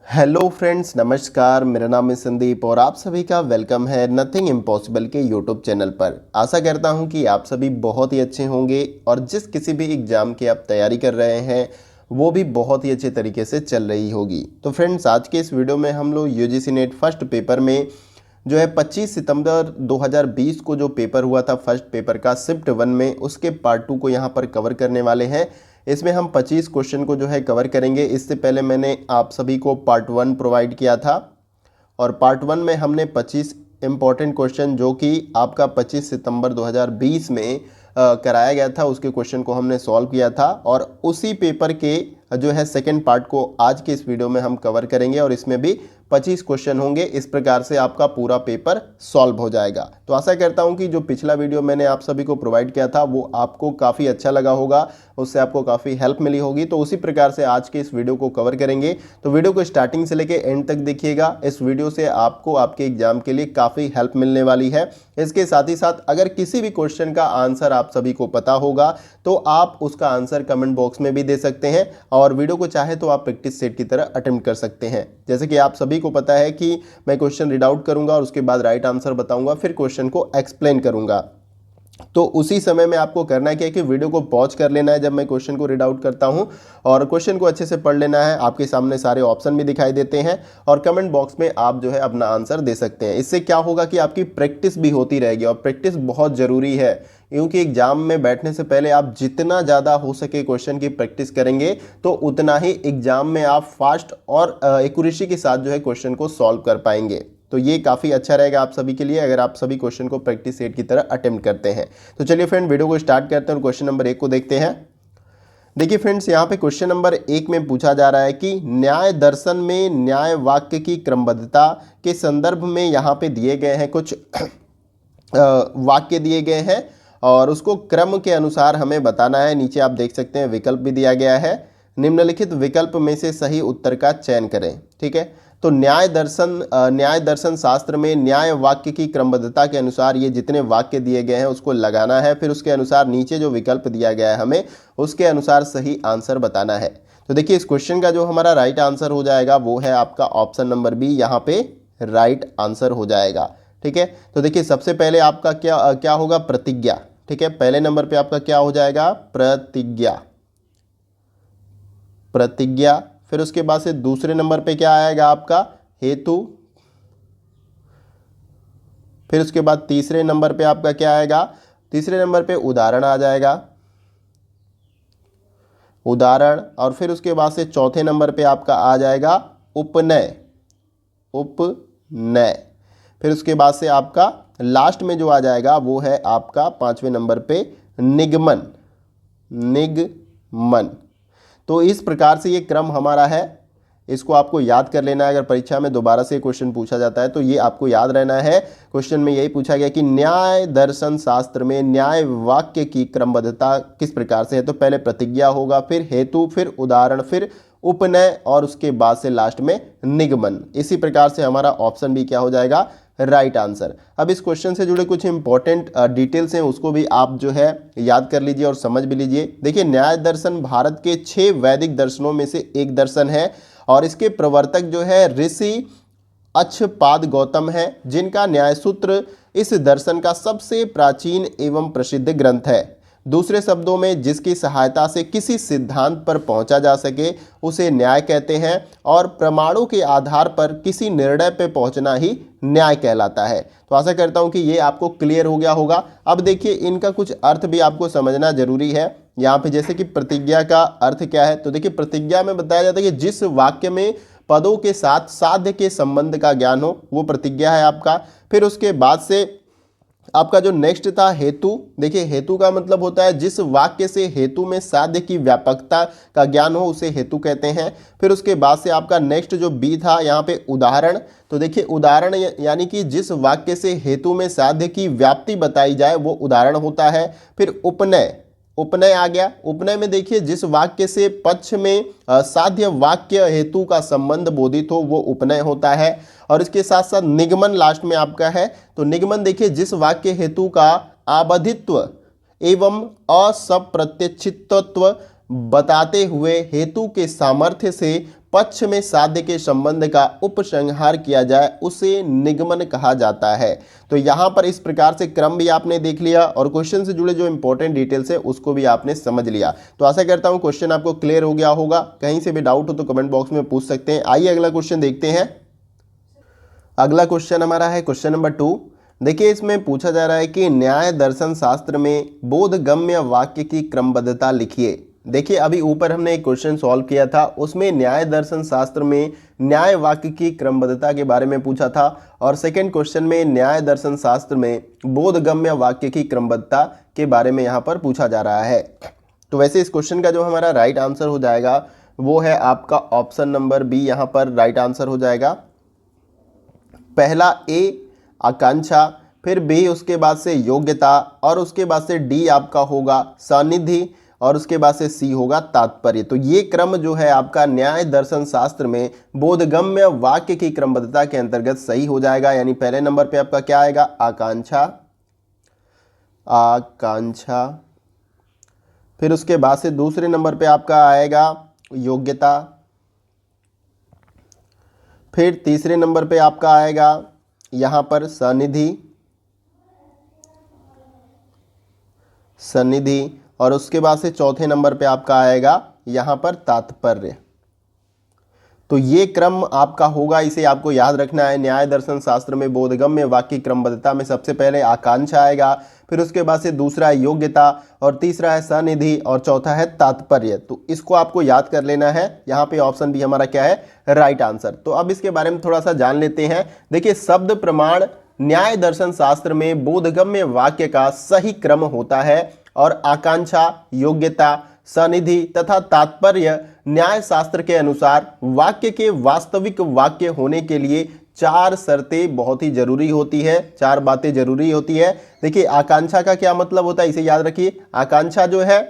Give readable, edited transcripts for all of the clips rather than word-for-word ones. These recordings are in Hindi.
हेलो फ्रेंड्स, नमस्कार। मेरा नाम है संदीप और आप सभी का वेलकम है नथिंग इम्पॉसिबल के यूट्यूब चैनल पर। आशा करता हूं कि आप सभी बहुत ही अच्छे होंगे और जिस किसी भी एग्ज़ाम की आप तैयारी कर रहे हैं वो भी बहुत ही अच्छे तरीके से चल रही होगी। तो फ्रेंड्स, आज के इस वीडियो में हम लोग यूजीसी नेट फर्स्ट पेपर में जो है 25 सितंबर 2020 को जो पेपर हुआ था फर्स्ट पेपर का शिफ्ट 1 में, उसके पार्ट 2 को यहाँ पर कवर करने वाले हैं। इसमें हम 25 क्वेश्चन को जो है कवर करेंगे। इससे पहले मैंने आप सभी को पार्ट 1 प्रोवाइड किया था और पार्ट 1 में हमने 25 इम्पॉर्टेंट क्वेश्चन जो कि आपका 25 सितंबर 2020 में कराया गया था, उसके क्वेश्चन को हमने सॉल्व किया था और उसी पेपर के जो है सेकंड पार्ट को आज के इस वीडियो में हम कवर करेंगे और इसमें भी 25 क्वेश्चन होंगे। इस प्रकार से आपका पूरा पेपर सॉल्व हो जाएगा। तो आशा करता हूं कि जो पिछला वीडियो मैंने आप सभी को प्रोवाइड किया था वो आपको काफ़ी अच्छा लगा होगा, उससे आपको काफ़ी हेल्प मिली होगी। तो उसी प्रकार से आज के इस वीडियो को कवर करेंगे। तो वीडियो को स्टार्टिंग से लेकर एंड तक देखिएगा। इस वीडियो से आपको आपके एग्जाम के लिए काफ़ी हेल्प मिलने वाली है। इसके साथ ही साथ अगर किसी भी क्वेश्चन का आंसर आप सभी को पता होगा तो आप उसका आंसर कमेंट बॉक्स में भी दे सकते हैं और वीडियो को चाहे तो आप प्रैक्टिस सेट की तरह अटेम्प्ट कर सकते हैं। जैसे कि आप सभी को पता है कि मैं क्वेश्चन रीड आउट करूंगा और उसके बाद राइट आंसर बताऊंगा, फिर क्वेश्चन को एक्सप्लेन करूंगा। तो उसी समय में आपको करना क्या है कि वीडियो को पॉज कर लेना है जब मैं क्वेश्चन को रीड आउट करता हूं और क्वेश्चन को अच्छे से पढ़ लेना है। आपके सामने सारे ऑप्शन भी दिखाई देते हैं और कमेंट बॉक्स में आप जो है अपना आंसर दे सकते हैं। इससे क्या होगा कि आपकी प्रैक्टिस भी होती रहेगी और प्रैक्टिस बहुत ज़रूरी है, क्योंकि एग्जाम में बैठने से पहले आप जितना ज़्यादा हो सके क्वेश्चन की प्रैक्टिस करेंगे तो उतना ही एग्जाम में आप फास्ट और एक्यूरेसी के साथ जो है क्वेश्चन को सॉल्व कर पाएंगे। तो ये काफ़ी अच्छा रहेगा आप सभी के लिए अगर आप सभी क्वेश्चन को प्रैक्टिस सेट की तरह अटेम्प्ट करते हैं। तो चलिए फ्रेंड, वीडियो को स्टार्ट करते हैं और क्वेश्चन नंबर 1 को देखते हैं। देखिए फ्रेंड्स, यहाँ पे क्वेश्चन नंबर 1 में पूछा जा रहा है कि न्याय दर्शन में न्याय वाक्य की क्रमबद्धता के संदर्भ में यहाँ पे दिए गए हैं कुछ वाक्य दिए गए हैं और उसको क्रम के अनुसार हमें बताना है। नीचे आप देख सकते हैं विकल्प भी दिया गया है। निम्नलिखित विकल्प में से सही उत्तर का चयन करें। ठीक है, तो न्याय दर्शन शास्त्र में न्याय वाक्य की क्रमबद्धता के अनुसार ये जितने वाक्य दिए गए हैं उसको लगाना है, फिर उसके अनुसार नीचे जो विकल्प दिया गया है हमें उसके अनुसार सही आंसर बताना है। तो देखिए इस क्वेश्चन का जो हमारा राइट आंसर हो जाएगा वो है आपका ऑप्शन नंबर बी, यहाँ पे राइट आंसर हो जाएगा। ठीक है, तो देखिए सबसे पहले आपका क्या होगा, प्रतिज्ञा। ठीक है, पहले नंबर पे आपका क्या हो जाएगा, प्रतिज्ञा। फिर उसके बाद से दूसरे नंबर पे क्या आएगा आपका, हेतु। फिर उसके बाद तीसरे नंबर पे आपका क्या आएगा, तीसरे नंबर पे उदाहरण आ जाएगा, उदाहरण। और फिर उसके बाद से चौथे नंबर पे आपका आ जाएगा उपनय, उपनय। फिर उसके बाद से आपका लास्ट में जो आ जाएगा वो है आपका पांचवें नंबर पे निगमन, निगमन। तो इस प्रकार से ये क्रम हमारा है, इसको आपको याद कर लेना है। अगर परीक्षा में दोबारा से क्वेश्चन पूछा जाता है तो ये आपको याद रहना है। क्वेश्चन में यही पूछा गया कि न्याय दर्शन शास्त्र में न्याय वाक्य की क्रमबद्धता किस प्रकार से है। तो पहले प्रतिज्ञा होगा, फिर हेतु, फिर उदाहरण, फिर उपनय और उसके बाद से लास्ट में निगमन। इसी प्रकार से हमारा ऑप्शन भी क्या हो जाएगा, राइट आंसर। अब इस क्वेश्चन से जुड़े कुछ इंपॉर्टेंट डिटेल्स हैं, उसको भी आप जो है याद कर लीजिए और समझ भी लीजिए। देखिए न्याय दर्शन भारत के 6 वैदिक दर्शनों में से एक दर्शन है और इसके प्रवर्तक जो है ऋषि अक्षपाद गौतम है, जिनका न्याय सूत्र इस दर्शन का सबसे प्राचीन एवं प्रसिद्ध ग्रंथ है। दूसरे शब्दों में जिसकी सहायता से किसी सिद्धांत पर पहुंचा जा सके उसे न्याय कहते हैं और प्रमाणों के आधार पर किसी निर्णय पर पहुंचना ही न्याय कहलाता है। तो आशा करता हूं कि ये आपको क्लियर हो गया होगा। अब देखिए इनका कुछ अर्थ भी आपको समझना जरूरी है। यहाँ पे जैसे कि प्रतिज्ञा का अर्थ क्या है, तो देखिए प्रतिज्ञा में बताया जाता है कि जिस वाक्य में पदों के साथ साध्य के संबंध का ज्ञान हो वो प्रतिज्ञा है आपका। फिर उसके बाद से आपका जो नेक्स्ट था हेतु। देखिए हेतु का मतलब होता है जिस वाक्य से हेतु में साध्य की व्यापकता का ज्ञान हो उसे हेतु कहते हैं। फिर उसके बाद से आपका नेक्स्ट जो बी था यहाँ पे उदाहरण। तो देखिए उदाहरण यानी कि जिस वाक्य से हेतु में साध्य की व्याप्ति बताई जाए वो उदाहरण होता है। फिर उपनय, उपनय आ गया। उपनय में देखिए जिस वाक्य से पक्ष में साध्य वाक्य हेतु का संबंध बोधित हो वो उपनय होता है। और इसके साथ साथ निगमन लास्ट में आपका है। तो निगमन देखिए जिस वाक्य हेतु का आबद्धित्व एवं असप्रत्यक्षित्व बताते हुए हेतु के सामर्थ्य से पक्ष में साध्य के संबंध का उपसंहार किया जाए उसे निगमन कहा जाता है। तो यहाँ पर इस प्रकार से क्रम भी आपने देख लिया और क्वेश्चन से जुड़े जो इंपॉर्टेंट डिटेल्स है उसको भी आपने समझ लिया। तो आशा करता हूँ क्वेश्चन आपको क्लियर हो गया होगा। कहीं से भी डाउट हो तो कमेंट बॉक्स में पूछ सकते हैं। आइए अगला क्वेश्चन देखते हैं। अगला क्वेश्चन हमारा है क्वेश्चन नंबर 2। देखिए इसमें पूछा जा रहा है कि न्याय दर्शन शास्त्र में बोधगम्य वाक्य की क्रमबद्धता लिखिए। देखिए अभी ऊपर हमने एक क्वेश्चन सॉल्व किया था, उसमें न्याय दर्शन शास्त्र में न्याय वाक्य की क्रमबद्धता के बारे में पूछा था और सेकंड क्वेश्चन में न्याय दर्शन शास्त्र में बोधगम्य वाक्य की क्रमबद्धता के बारे में यहाँ पर पूछा जा रहा है। तो वैसे इस क्वेश्चन का जो हमारा राइट आंसर हो जाएगा वो है आपका ऑप्शन नंबर बी, यहाँ पर राइट आंसर हो जाएगा। पहला ए आकांक्षा, फिर बी उसके बाद से योग्यता और उसके बाद से डी आपका होगा सानिधि और उसके बाद से सी होगा तात्पर्य। तो ये क्रम जो है आपका न्याय दर्शन शास्त्र में बोधगम्य वाक्य की क्रमबद्धता के अंतर्गत सही हो जाएगा। यानी पहले नंबर पे आपका क्या आएगा, आकांक्षा, आकांक्षा, फिर उसके बाद से दूसरे नंबर पे आपका आएगा योग्यता, फिर तीसरे नंबर पे आपका आएगा यहाँ पर सनिधि, सनिधि और उसके बाद से चौथे नंबर पे आपका आएगा यहाँ पर तात्पर्य। तो ये क्रम आपका होगा, इसे आपको याद रखना है। न्याय दर्शन शास्त्र में बोधगम्य वाक्य क्रमबद्धता में सबसे पहले आकांक्षा आएगा, फिर उसके बाद से दूसरा है योग्यता और तीसरा है सनिधि और चौथा है तात्पर्य। तो इसको आपको याद कर लेना है। यहाँ पे ऑप्शन भी हमारा क्या है, राइट आंसर। तो अब इसके बारे में थोड़ा सा जान लेते हैं। देखिए शब्द प्रमाण न्याय दर्शन शास्त्र में बोधगम्य वाक्य का सही क्रम होता है और आकांक्षा, योग्यता, सनिधि तथा तात्पर्य न्याय शास्त्र के अनुसार वाक्य के वास्तविक वाक्य होने के लिए 4 शर्तें बहुत ही जरूरी होती है, 4 बातें जरूरी होती है। देखिए आकांक्षा का क्या मतलब होता है, इसे याद रखिए। आकांक्षा जो है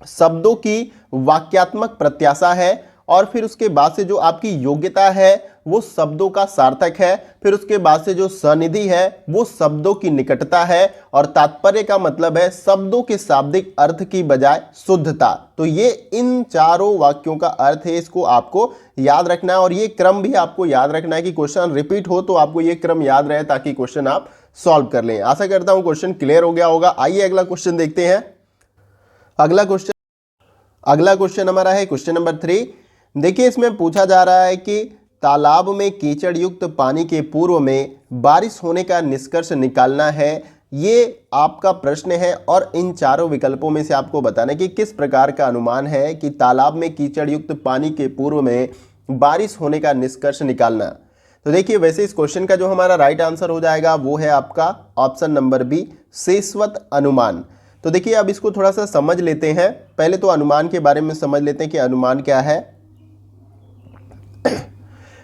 शब्दों की वाक्यात्मक प्रत्याशा है और फिर उसके बाद से जो आपकी योग्यता है वो शब्दों का सार्थक है, फिर उसके बाद से जो सनिधि है वो शब्दों की निकटता है और तात्पर्य का मतलब है शब्दों के शाब्दिक अर्थ की बजाय शुद्धता। तो ये इन चारों वाक्यों का अर्थ है, इसको आपको याद रखना है और ये क्रम भी आपको याद रखना है कि क्वेश्चन रिपीट हो तो आपको ये क्रम याद रहे ताकि क्वेश्चन आप सॉल्व कर लें। आशा करता हूं क्वेश्चन क्लियर हो गया होगा। आइए अगला क्वेश्चन देखते हैं। अगला क्वेश्चन हमारा है क्वेश्चन नंबर 3। देखिए इसमें पूछा जा रहा है कि तालाब में कीचड़ युक्त पानी के पूर्व में बारिश होने का निष्कर्ष निकालना है। ये आपका प्रश्न है और इन चारों विकल्पों में से आपको बताना है कि किस प्रकार का अनुमान है कि तालाब में कीचड़ युक्त पानी के पूर्व में बारिश होने का निष्कर्ष निकालना। तो देखिए वैसे इस क्वेश्चन का जो हमारा राइट आंसर हो जाएगा वो है आपका ऑप्शन नंबर बी, शेषवत अनुमान। तो देखिए अब इसको थोड़ा सा समझ लेते हैं। पहले तो अनुमान के बारे में समझ लेते हैं कि अनुमान क्या है।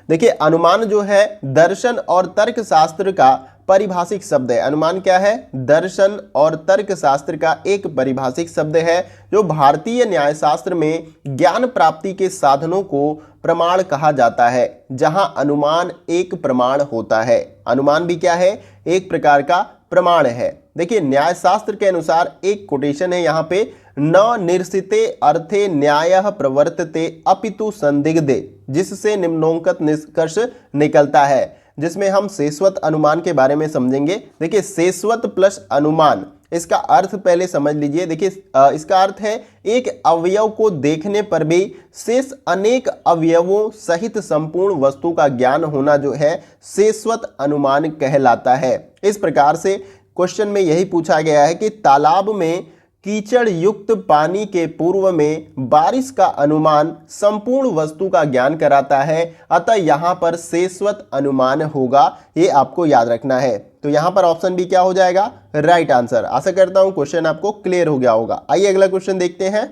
देखिए अनुमान जो है दर्शन और तर्क शास्त्र का परिभाषिक शब्द है। अनुमान क्या है, दर्शन और तर्क शास्त्र का एक परिभाषिक शब्द है जो भारतीय न्याय शास्त्र में ज्ञान प्राप्ति के साधनों को प्रमाण कहा जाता है, जहां अनुमान एक प्रमाण होता है। अनुमान भी क्या है, एक प्रकार का प्रमाण है। देखिए न्याय शास्त्र के अनुसार एक कोटेशन है यहाँ पे, न निर्सिते अर्थे न्यायः प्रवर्तते अपितु संदिग्धे, जिससे निम्नोंकित निष्कर्ष निकलता है, जिसमें हम शेषवत अनुमान के बारे में समझेंगे। देखिए शेषवत प्लस अनुमान, इसका अर्थ पहले समझ लीजिए। देखिए इसका अर्थ है एक अवयव को देखने पर भी शेष अनेक अवयवों सहित संपूर्ण वस्तु का ज्ञान होना जो है शेषवत अनुमान कहलाता है। इस प्रकार से क्वेश्चन में यही पूछा गया है कि तालाब में कीचड़ युक्त पानी के पूर्व में बारिश का अनुमान संपूर्ण वस्तु का ज्ञान कराता है, अतः यहां पर शेषवत अनुमान होगा। ये आपको याद रखना है। तो यहां पर ऑप्शन बी क्या हो जाएगा, राइट आंसर। आशा करता हूं क्वेश्चन आपको क्लियर हो गया होगा। आइए अगला क्वेश्चन देखते हैं।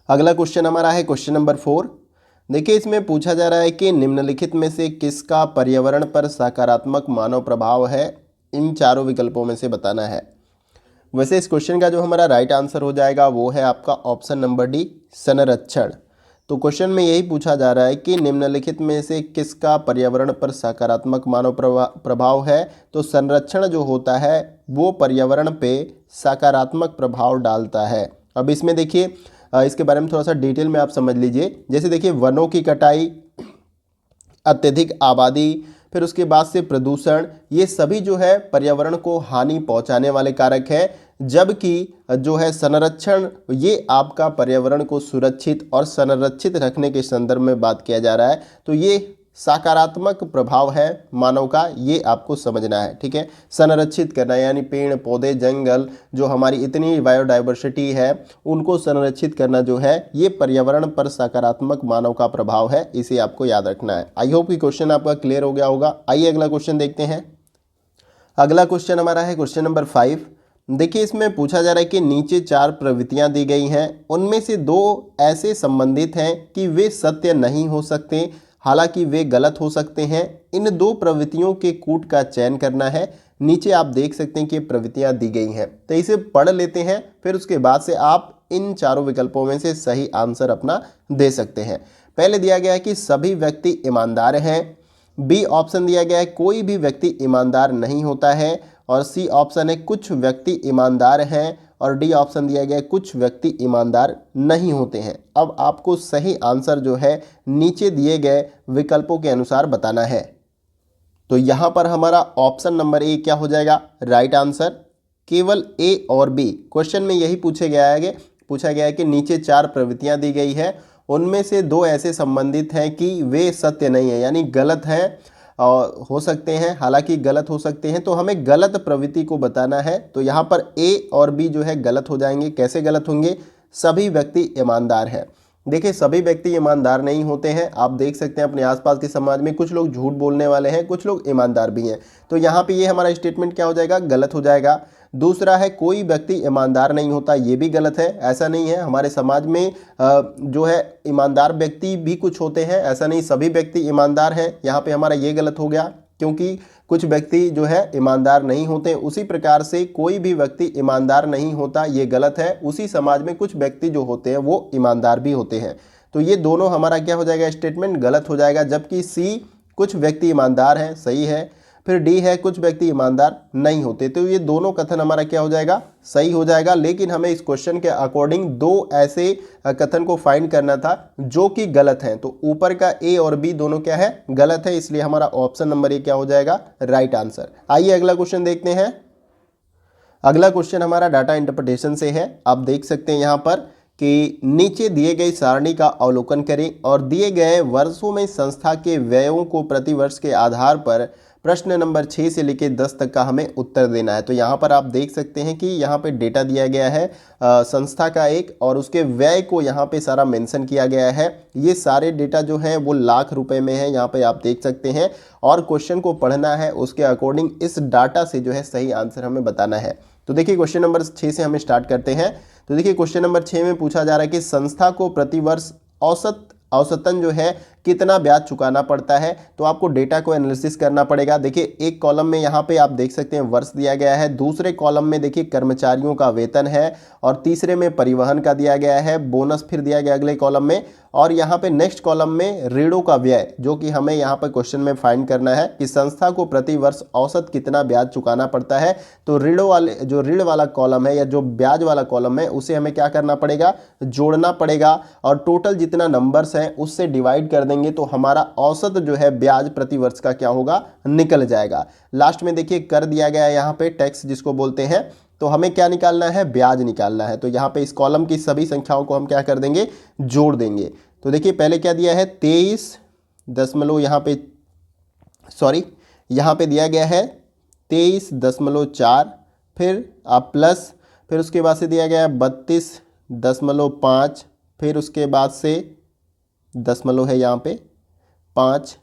अगला क्वेश्चन हमारा है क्वेश्चन नंबर 4। देखिए इसमें पूछा जा रहा है कि निम्नलिखित में से किसका पर्यावरण पर सकारात्मक मानव प्रभाव है, इन चारों विकल्पों में से बताना है। वैसे इस क्वेश्चन का जो हमारा राइट आंसर हो जाएगा वो है आपका ऑप्शन नंबर डी, संरक्षण। तो क्वेश्चन में यही पूछा जा रहा है कि निम्नलिखित में से किसका पर्यावरण पर सकारात्मक मानव प्रभाव है। तो संरक्षण जो होता है वो पर्यावरण पे सकारात्मक प्रभाव डालता है। अब इसमें देखिए इसके बारे में थोड़ा सा डिटेल में आप समझ लीजिए। जैसे देखिए, वनों की कटाई, अत्यधिक आबादी, फिर उसके बाद से प्रदूषण, ये सभी जो है पर्यावरण को हानि पहुंचाने वाले कारक है, जबकि जो है संरक्षण, ये आपका पर्यावरण को सुरक्षित और संरक्षित रखने के संदर्भ में बात किया जा रहा है। तो ये सकारात्मक प्रभाव है मानव का, ये आपको समझना है, ठीक है। संरक्षित करना यानी पेड़ पौधे, जंगल, जो हमारी इतनी बायोडाइवर्सिटी है, उनको संरक्षित करना जो है ये पर्यावरण पर सकारात्मक मानव का प्रभाव है, इसे आपको याद रखना है। आई होप कि क्वेश्चन आपका क्लियर हो गया होगा। आइए अगला क्वेश्चन देखते हैं। अगला क्वेश्चन हमारा है क्वेश्चन नंबर 5। देखिए, इसमें पूछा जा रहा है कि नीचे 4 प्रवृत्तियां दी गई हैं, उनमें से 2 ऐसे संबंधित हैं कि वे सत्य नहीं हो सकते, हालांकि वे गलत हो सकते हैं। इन 2 प्रवृत्तियों के कूट का चयन करना है। नीचे आप देख सकते हैं कि प्रवृत्तियां दी गई हैं, तो इसे पढ़ लेते हैं, फिर उसके बाद से आप इन चारों विकल्पों में से सही आंसर अपना दे सकते हैं। पहले दिया गया है कि सभी व्यक्ति ईमानदार हैं। बी ऑप्शन दिया गया है कोई भी व्यक्ति ईमानदार नहीं होता है। और सी ऑप्शन है कुछ व्यक्ति ईमानदार हैं। और डी ऑप्शन दिया गया है कुछ व्यक्ति ईमानदार नहीं होते हैं। अब आपको सही आंसर जो है नीचे दिए गए विकल्पों के अनुसार बताना है। तो यहाँ पर हमारा ऑप्शन नंबर ए क्या हो जाएगा, राइट आंसर। केवल ए और बी, क्वेश्चन में यही पूछा गया है कि नीचे 4 प्रवृत्तियां दी गई है, उनमें से 2 ऐसे संबंधित हैं कि वे सत्य नहीं है, यानी गलत हैं और हो सकते हैं, हालांकि गलत हो सकते हैं। तो हमें गलत प्रवृत्ति को बताना है। तो यहाँ पर ए और बी जो है गलत हो जाएंगे। कैसे गलत होंगे, सभी व्यक्ति ईमानदार हैं। देखिए, सभी व्यक्ति ईमानदार नहीं होते हैं। आप देख सकते हैं अपने आसपास के समाज में कुछ लोग झूठ बोलने वाले हैं, कुछ लोग ईमानदार भी हैं। तो यहाँ पे ये हमारा स्टेटमेंट क्या हो जाएगा, गलत हो जाएगा। दूसरा है कोई व्यक्ति ईमानदार नहीं होता, ये भी गलत है। ऐसा नहीं है, हमारे समाज में जो है ईमानदार व्यक्ति भी कुछ होते हैं, ऐसा नहीं सभी व्यक्ति ईमानदार हैं। यहाँ पे हमारा ये गलत हो गया, क्योंकि कुछ व्यक्ति जो है ईमानदार नहीं होते। उसी प्रकार से कोई भी व्यक्ति ईमानदार नहीं होता, ये गलत है। उसी समाज में कुछ व्यक्ति जो होते हैं वो ईमानदार भी होते हैं। तो ये दोनों हमारा क्या हो जाएगा, स्टेटमेंट गलत हो जाएगा। जबकि सी कुछ व्यक्ति ईमानदार हैं, सही है। फिर डी है कुछ व्यक्ति ईमानदार नहीं होते। तो ये दोनों कथन हमारा क्या हो जाएगा, सही हो जाएगा। लेकिन हमें इस क्वेश्चन के अकॉर्डिंग 2 ऐसे कथन को फाइंड करना था जो कि गलत हैं। तो ऊपर का ए और बी दोनों क्या है, गलत है, इसलिए हमारा ऑप्शन नंबर ए क्या हो जाएगा, राइट आंसर। आइए अगला क्वेश्चन देखते हैं। अगला क्वेश्चन हमारा डाटा इंटरप्रिटेशन से है। आप देख सकते हैं यहाँ पर कि नीचे दिए गए सारणी का अवलोकन करें और दिए गए वर्षों में संस्था के व्ययों को प्रति वर्ष के आधार पर प्रश्न नंबर 6 से लेकर 10 तक का हमें उत्तर देना है। तो यहाँ पर आप देख सकते हैं कि यहाँ पे डेटा दिया गया है संस्था का एक, और उसके व्यय को यहाँ पे सारा मेंशन किया गया है। ये सारे डेटा जो हैं वो लाख रुपए में है, यहाँ पे आप देख सकते हैं। और क्वेश्चन को पढ़ना है, उसके अकॉर्डिंग इस डाटा से जो है सही आंसर हमें बताना है। तो देखिए, क्वेश्चन नंबर 6 से हमें स्टार्ट करते हैं। तो देखिए, क्वेश्चन नंबर 6 में पूछा जा रहा है कि संस्था को प्रतिवर्ष औसतन जो है कितना ब्याज चुकाना पड़ता है। तो आपको डेटा को एनालिसिस करना पड़ेगा। देखिए, एक कॉलम में यहाँ पे आप देख सकते हैं वर्ष दिया गया है, दूसरे कॉलम में देखिए कर्मचारियों का वेतन है, और तीसरे में परिवहन का दिया गया है, बोनस फिर दिया गया अगले कॉलम में, और यहाँ पे नेक्स्ट कॉलम में ऋणों का व्यय, जो कि हमें यहाँ पर क्वेश्चन में फाइंड करना है कि संस्था को प्रति वर्ष औसत कितना ब्याज चुकाना पड़ता है। तो ऋण वाला कॉलम है या जो ब्याज वाला कॉलम है, उसे हमें क्या करना पड़ेगा, जोड़ना पड़ेगा, और टोटल जितना नंबर्स हैं उससे डिवाइड कर देंगे तो हमारा औसत जो है ब्याज प्रति वर्ष का क्या होगा, निकल जाएगा। लास्ट में देखिए कर दिया गया है यहाँ पे टैक्स जिसको बोलते हैं। तो हमें क्या निकालना है, ब्याज निकालना है। तो यहाँ पे इस कॉलम की सभी संख्याओं को हम क्या कर देंगे, जोड़ देंगे। तो देखिए पहले क्या दिया है, 23 दशमलव यहाँ पे दिया गया है 23.4, फिर आप प्लस, फिर उसके बाद से दिया गया है 32.5, फिर उसके बाद से दशमलव है यहाँ पे 5।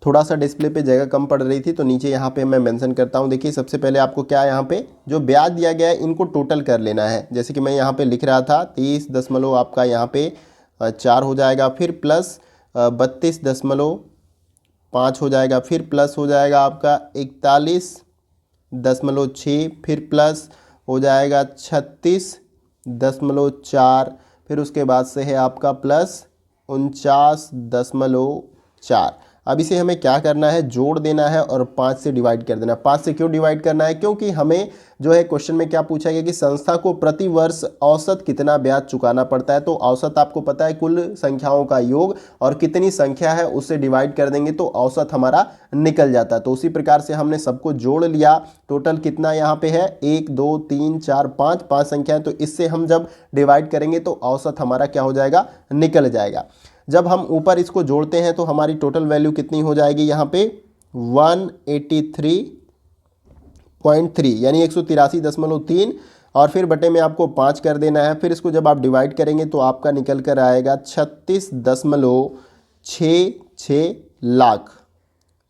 थोड़ा सा डिस्प्ले पे जगह कम पड़ रही थी तो नीचे यहाँ पे मैं मेंशन करता हूँ। देखिए, सबसे पहले आपको क्या यहाँ पे जो ब्याज दिया गया है इनको टोटल कर लेना है। जैसे कि मैं यहाँ पे लिख रहा था 30 आपका यहाँ पे 4 हो जाएगा, फिर प्लस 32.5 हो जाएगा, फिर प्लस हो जाएगा आपका 41.6, फिर प्लस हो जाएगा 36.4, फिर उसके बाद से है आपका प्लस 49.4। अब इसे हमें क्या करना है, जोड़ देना है और 5 से डिवाइड कर देना। 5 से क्यों डिवाइड करना है, क्योंकि हमें जो है क्वेश्चन में क्या पूछा गया कि संस्था को प्रति वर्ष औसत कितना ब्याज चुकाना पड़ता है। तो औसत आपको पता है कुल संख्याओं का योग, और कितनी संख्या है उससे डिवाइड कर देंगे तो औसत हमारा निकल जाता है। तो उसी प्रकार से हमने सबको जोड़ लिया। टोटल कितना यहाँ पे है, 1 2 3 4 5, 5 संख्या है। तो इससे हम जब डिवाइड करेंगे तो औसत हमारा क्या हो जाएगा, निकल जाएगा। जब हम ऊपर इसको जोड़ते हैं तो हमारी टोटल वैल्यू कितनी हो जाएगी यहाँ पे 183.3 यानी 183.3, और फिर बटे में आपको 5 कर देना है। फिर इसको जब आप डिवाइड करेंगे तो आपका निकल कर आएगा 36.66 लाख।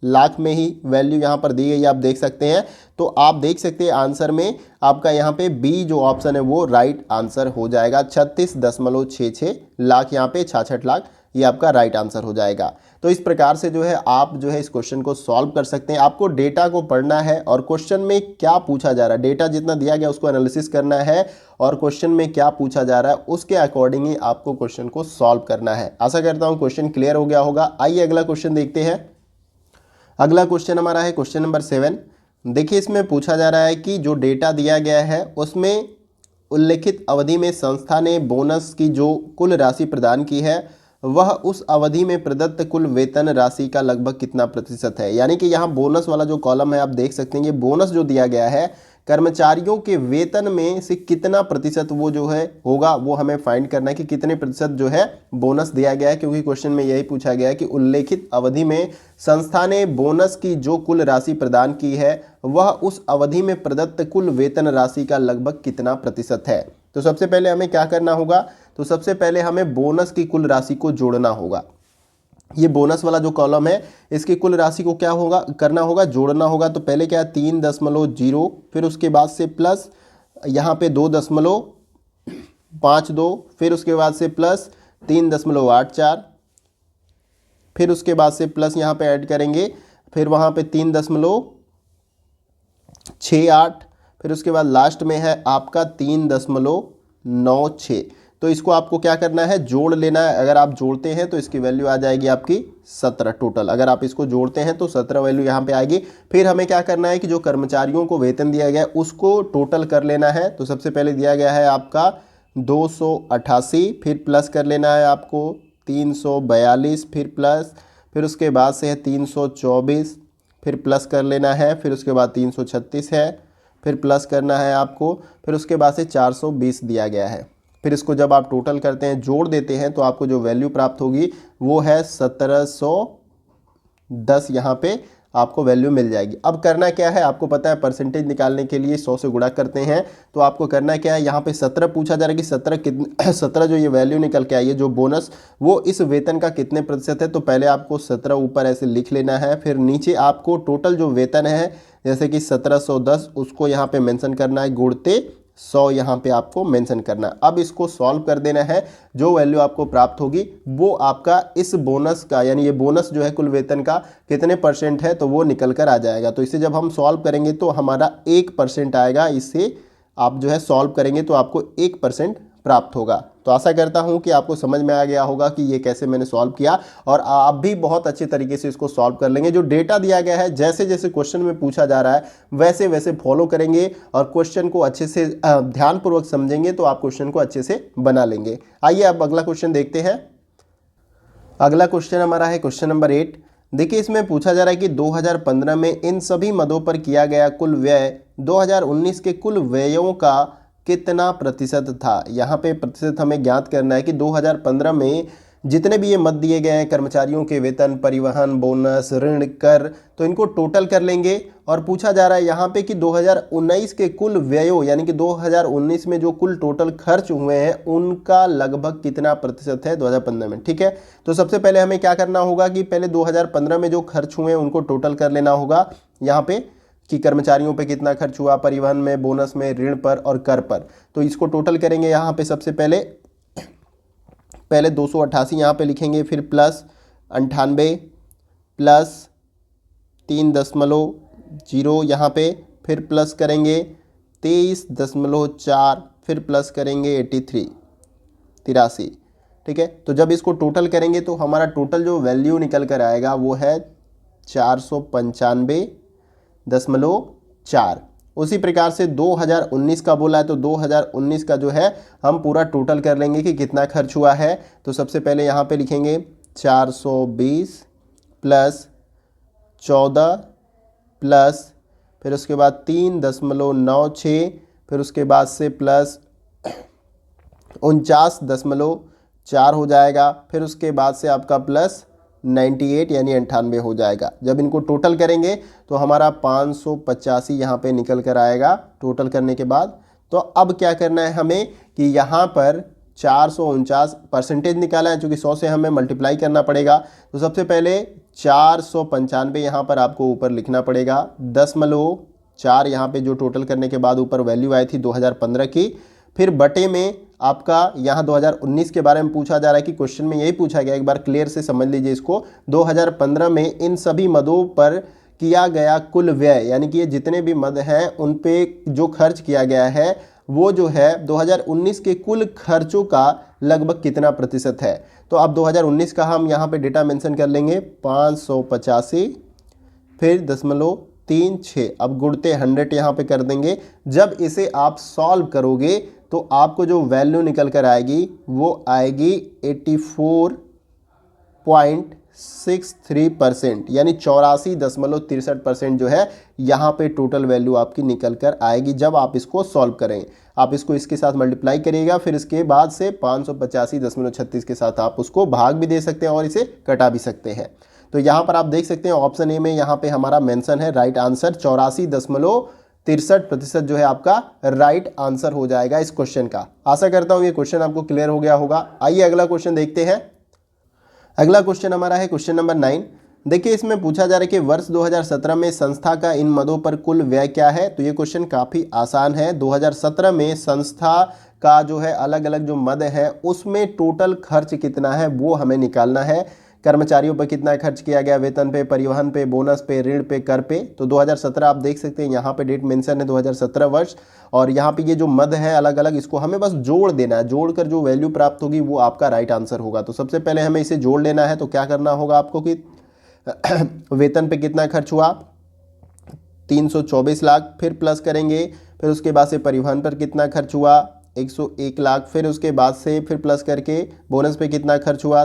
लाख में ही वैल्यू यहाँ पर दी गई, आप देख सकते हैं। तो आप देख सकते हैं आंसर में आपका यहाँ पे बी जो ऑप्शन है वो राइट आंसर हो जाएगा। 36.66 लाख, यहाँ पे 66 लाख, ये आपका राइट आंसर हो जाएगा। तो इस प्रकार से जो है आप जो है इस क्वेश्चन को सॉल्व कर सकते हैं। आपको डेटा को पढ़ना है और क्वेश्चन में क्या पूछा जा रहा है, डेटा जितना दिया गया उसको एनालिसिस करना है, और क्वेश्चन में क्या पूछा जा रहा है उसके अकॉर्डिंग ही आपको क्वेश्चन को सॉल्व करना है। आशा करता हूँ क्वेश्चन क्लियर हो गया होगा। आइए अगला क्वेश्चन देखते हैं। अगला क्वेश्चन हमारा है क्वेश्चन नंबर 7। देखिए इसमें पूछा जा रहा है कि जो डेटा दिया गया है उसमें उल्लेखित अवधि में संस्था ने बोनस की जो कुल राशि प्रदान की है वह उस अवधि में प्रदत्त कुल वेतन राशि का लगभग कितना प्रतिशत है। यानी कि यहाँ बोनस वाला जो कॉलम है आप देख सकते हैं, ये बोनस जो दिया गया है कर्मचारियों के वेतन में से कितना प्रतिशत वो जो है होगा, वो हमें फाइंड करना है कि कितने प्रतिशत जो है बोनस दिया गया है। क्योंकि क्वेश्चन में यही पूछा गया है कि उल्लेखित अवधि में संस्था ने बोनस की जो कुल राशि प्रदान की है वह उस अवधि में प्रदत्त कुल वेतन राशि का लगभग कितना प्रतिशत है। तो सबसे पहले हमें क्या करना होगा, तो सबसे पहले हमें बोनस की कुल राशि को जोड़ना होगा। ये बोनस वाला जो कॉलम है इसकी कुल राशि को क्या होगा, करना होगा, जोड़ना होगा। तो पहले क्या है 3.0, फिर उसके बाद से प्लस यहाँ पे 2.52, फिर उसके बाद से प्लस 3.84, फिर उसके बाद से प्लस यहाँ पे ऐड करेंगे, फिर वहाँ पे 3.68, फिर उसके बाद लास्ट में है आपका 3.96। तो इसको आपको क्या करना है, जोड़ लेना है। अगर आप जोड़ते हैं तो इसकी वैल्यू आ जाएगी आपकी 17 टोटल। अगर आप इसको जोड़ते हैं तो 17 वैल्यू यहाँ पे आएगी। फिर हमें क्या करना है कि जो कर्मचारियों को वेतन दिया गया है उसको टोटल कर लेना है। तो सबसे पहले दिया गया है आपका 288, फिर प्लस कर लेना है आपको 342, फिर प्लस, फिर उसके बाद से है 324, फिर प्लस कर लेना है, फिर उसके बाद 336 है, फिर प्लस करना है आपको, फिर उसके बाद से 420 दिया गया है। फिर इसको जब आप टोटल करते हैं, जोड़ देते हैं, तो आपको जो वैल्यू प्राप्त होगी वो है 1710, यहाँ पे आपको वैल्यू मिल जाएगी। अब करना क्या है, आपको पता है परसेंटेज निकालने के लिए 100 से गुणा करते हैं। तो आपको करना क्या है, यहाँ पे 17 पूछा जा रहा है कि 17 कितने 17 जो ये वैल्यू निकल के आई है जो बोनस, वो इस वेतन का कितने प्रतिशत है। तो पहले आपको 17 ऊपर ऐसे लिख लेना है, फिर नीचे आपको टोटल जो वेतन है जैसे कि 1710 उसको यहाँ पे मेंशन करना है, गुणते 100 यहाँ पे आपको मेंशन करना। अब इसको सॉल्व कर देना है। जो वैल्यू आपको प्राप्त होगी वो आपका इस बोनस का, यानी ये बोनस जो है कुल वेतन का कितने परसेंट है, तो वो निकल कर आ जाएगा। तो इसे जब हम सॉल्व करेंगे तो हमारा 1% आएगा। इससे आप जो है सॉल्व करेंगे तो आपको 1% प्राप्त होगा। तो आशा करता हूं कि आपको समझ में आ गया होगा कि ये कैसे मैंने सॉल्व किया, और आप भी बहुत अच्छे तरीके से इसको सॉल्व कर लेंगे। जो डेटा दिया गया है जैसे जैसे क्वेश्चन में पूछा जा रहा है वैसे वैसे फॉलो करेंगे और क्वेश्चन को अच्छे से ध्यानपूर्वक समझेंगे तो आप क्वेश्चन को अच्छे से बना लेंगे। आइए अब अगला क्वेश्चन देखते हैं। अगला क्वेश्चन हमारा है क्वेश्चन नंबर 8। देखिए इसमें पूछा जा रहा है कि 2015 में इन सभी मदों पर किया गया कुल व्यय 2019 के कुल व्ययों का कितना प्रतिशत था। यहाँ पे प्रतिशत हमें ज्ञात करना है कि 2015 में जितने भी ये मद दिए गए हैं, कर्मचारियों के वेतन, परिवहन, बोनस, ऋण, कर, तो इनको टोटल कर लेंगे। और पूछा जा रहा है यहाँ पे कि 2019 के कुल व्ययों, यानी कि 2019 में जो कुल टोटल खर्च हुए हैं उनका लगभग कितना प्रतिशत है 2015 में। ठीक है, तो सबसे पहले हमें क्या करना होगा कि पहले 2015 में जो खर्च हुए हैं उनको टोटल कर लेना होगा यहाँ पे, कि कर्मचारियों पे कितना खर्च हुआ, परिवहन में, बोनस में, ऋण पर और कर पर। तो इसको टोटल करेंगे। यहाँ पे सबसे पहले 288 यहाँ पे लिखेंगे, फिर प्लस 98 प्लस 3.0 यहाँ पे, फिर प्लस करेंगे 23.4, फिर प्लस करेंगे 83। ठीक है। तो जब इसको टोटल करेंगे तो हमारा टोटल जो वैल्यू निकल कर आएगा वो है 495.4। उसी प्रकार से 2019 का बोला है तो 2019 का जो है हम पूरा टोटल कर लेंगे कि कितना खर्च हुआ है। तो सबसे पहले यहाँ पे लिखेंगे 420 प्लस 14 प्लस फिर उसके बाद 3.96 फिर उसके बाद से प्लस 49.4 हो जाएगा। फिर उसके बाद से आपका प्लस 98 यानी 98 हो जाएगा। जब इनको टोटल करेंगे तो हमारा 585 यहाँ पे निकल कर आएगा टोटल करने के बाद। तो अब क्या करना है हमें कि यहाँ पर 449 परसेंटेज निकाला है, चूँकि 100 से हमें मल्टीप्लाई करना पड़ेगा। तो सबसे पहले 495 यहाँ पर आपको ऊपर लिखना पड़ेगा, 10.4 यहाँ पे जो टोटल करने के बाद ऊपर वैल्यू आई थी 2015 की, फिर बटे में आपका यहाँ 2019 के बारे में पूछा जा रहा है कि क्वेश्चन में यही पूछा गया, एक बार क्लियर से समझ लीजिए इसको। 2015 में इन सभी मदों पर किया गया कुल व्यय, यानी कि ये जितने भी मद हैं उन पे जो खर्च किया गया है वो जो है 2019 के कुल खर्चों का लगभग कितना प्रतिशत है। तो अब 2019 का हम यहाँ पे डेटा मेंशन कर लेंगे 585 फिर 0.36, अब गुणते 100 यहाँ पे कर देंगे। जब इसे आप सॉल्व करोगे तो आपको जो वैल्यू निकल कर आएगी वो आएगी 84.63%, यानी 84.63% जो है यहाँ पे टोटल वैल्यू आपकी निकल कर आएगी जब आप इसको सॉल्व करें। आप इसको इसके साथ मल्टीप्लाई करिएगा, फिर इसके बाद से 585.36 के साथ आप उसको भाग भी दे सकते हैं और इसे कटा भी सकते हैं। तो यहाँ पर आप देख सकते हैं ऑप्शन ए में यहाँ पे हमारा मेंशन है राइट आंसर 84.63% जो है आपका राइट आंसर हो जाएगा इस क्वेश्चन का। आशा करता हूँ ये क्वेश्चन आपको क्लियर हो गया होगा। आइए अगला क्वेश्चन देखते हैं। अगला क्वेश्चन हमारा है क्वेश्चन नंबर 9। देखिए इसमें पूछा जा रहा है कि वर्ष 2017 में संस्था का इन मदों पर कुल व्यय क्या है। तो ये क्वेश्चन काफ़ी आसान है। 2017 में संस्था का जो है अलग अलग जो मद है उसमें टोटल खर्च कितना है वो हमें निकालना है। कर्मचारियों पर कितना खर्च किया गया, वेतन पे, परिवहन पे, बोनस पे, ऋण पे, कर पे। तो 2017 आप देख सकते हैं यहाँ पे डेट मेंशन है 2017 वर्ष, और यहाँ पे ये जो मद है अलग अलग इसको हमें बस जोड़ देना है। जोड़कर जो वैल्यू प्राप्त होगी वो आपका राइट आंसर होगा। तो सबसे पहले हमें इसे जोड़ लेना है। तो क्या करना होगा आपको कि वेतन पे कितना खर्च हुआ 324 लाख, फिर प्लस करेंगे, फिर उसके बाद से परिवहन पर कितना खर्च हुआ 101 लाख, फिर उसके बाद से फिर प्लस करके बोनस पे कितना खर्च हुआ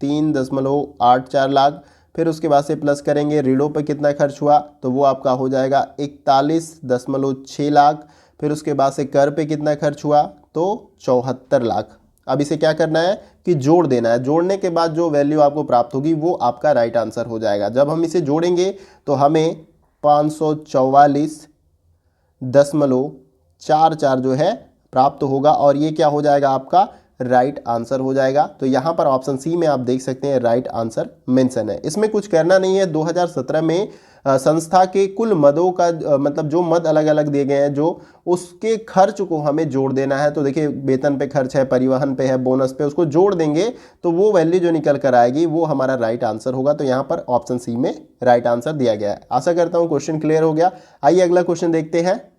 3.84 लाख, फिर उसके बाद से प्लस करेंगे ऋणों पे कितना खर्च हुआ तो वो आपका हो जाएगा 41.6 लाख, फिर उसके बाद से कर पे कितना खर्च हुआ तो 74 लाख। अब इसे क्या करना है कि जोड़ देना है। जोड़ने के बाद जो वैल्यू आपको प्राप्त होगी वो आपका राइट आंसर हो जाएगा। जब हम इसे जोड़ेंगे तो हमें 544.44 जो है प्राप्त होगा और ये क्या हो जाएगा आपका राइट आंसर हो जाएगा। तो यहाँ पर ऑप्शन सी में आप देख सकते हैं राइट आंसर मेंशन है। इसमें कुछ करना नहीं है। 2017 में संस्था के कुल मदों का मतलब जो मद अलग अलग दिए गए हैं जो उसके खर्च को हमें जोड़ देना है। तो देखिए वेतन पे खर्च है, परिवहन पे है, बोनस पे, उसको जोड़ देंगे तो वो वैल्यू जो निकल कर आएगी वो हमारा राइट आंसर होगा। तो यहाँ पर ऑप्शन सी में राइट आंसर दिया गया है। आशा करता हूँ क्वेश्चन क्लियर हो गया। आइए अगला क्वेश्चन देखते हैं।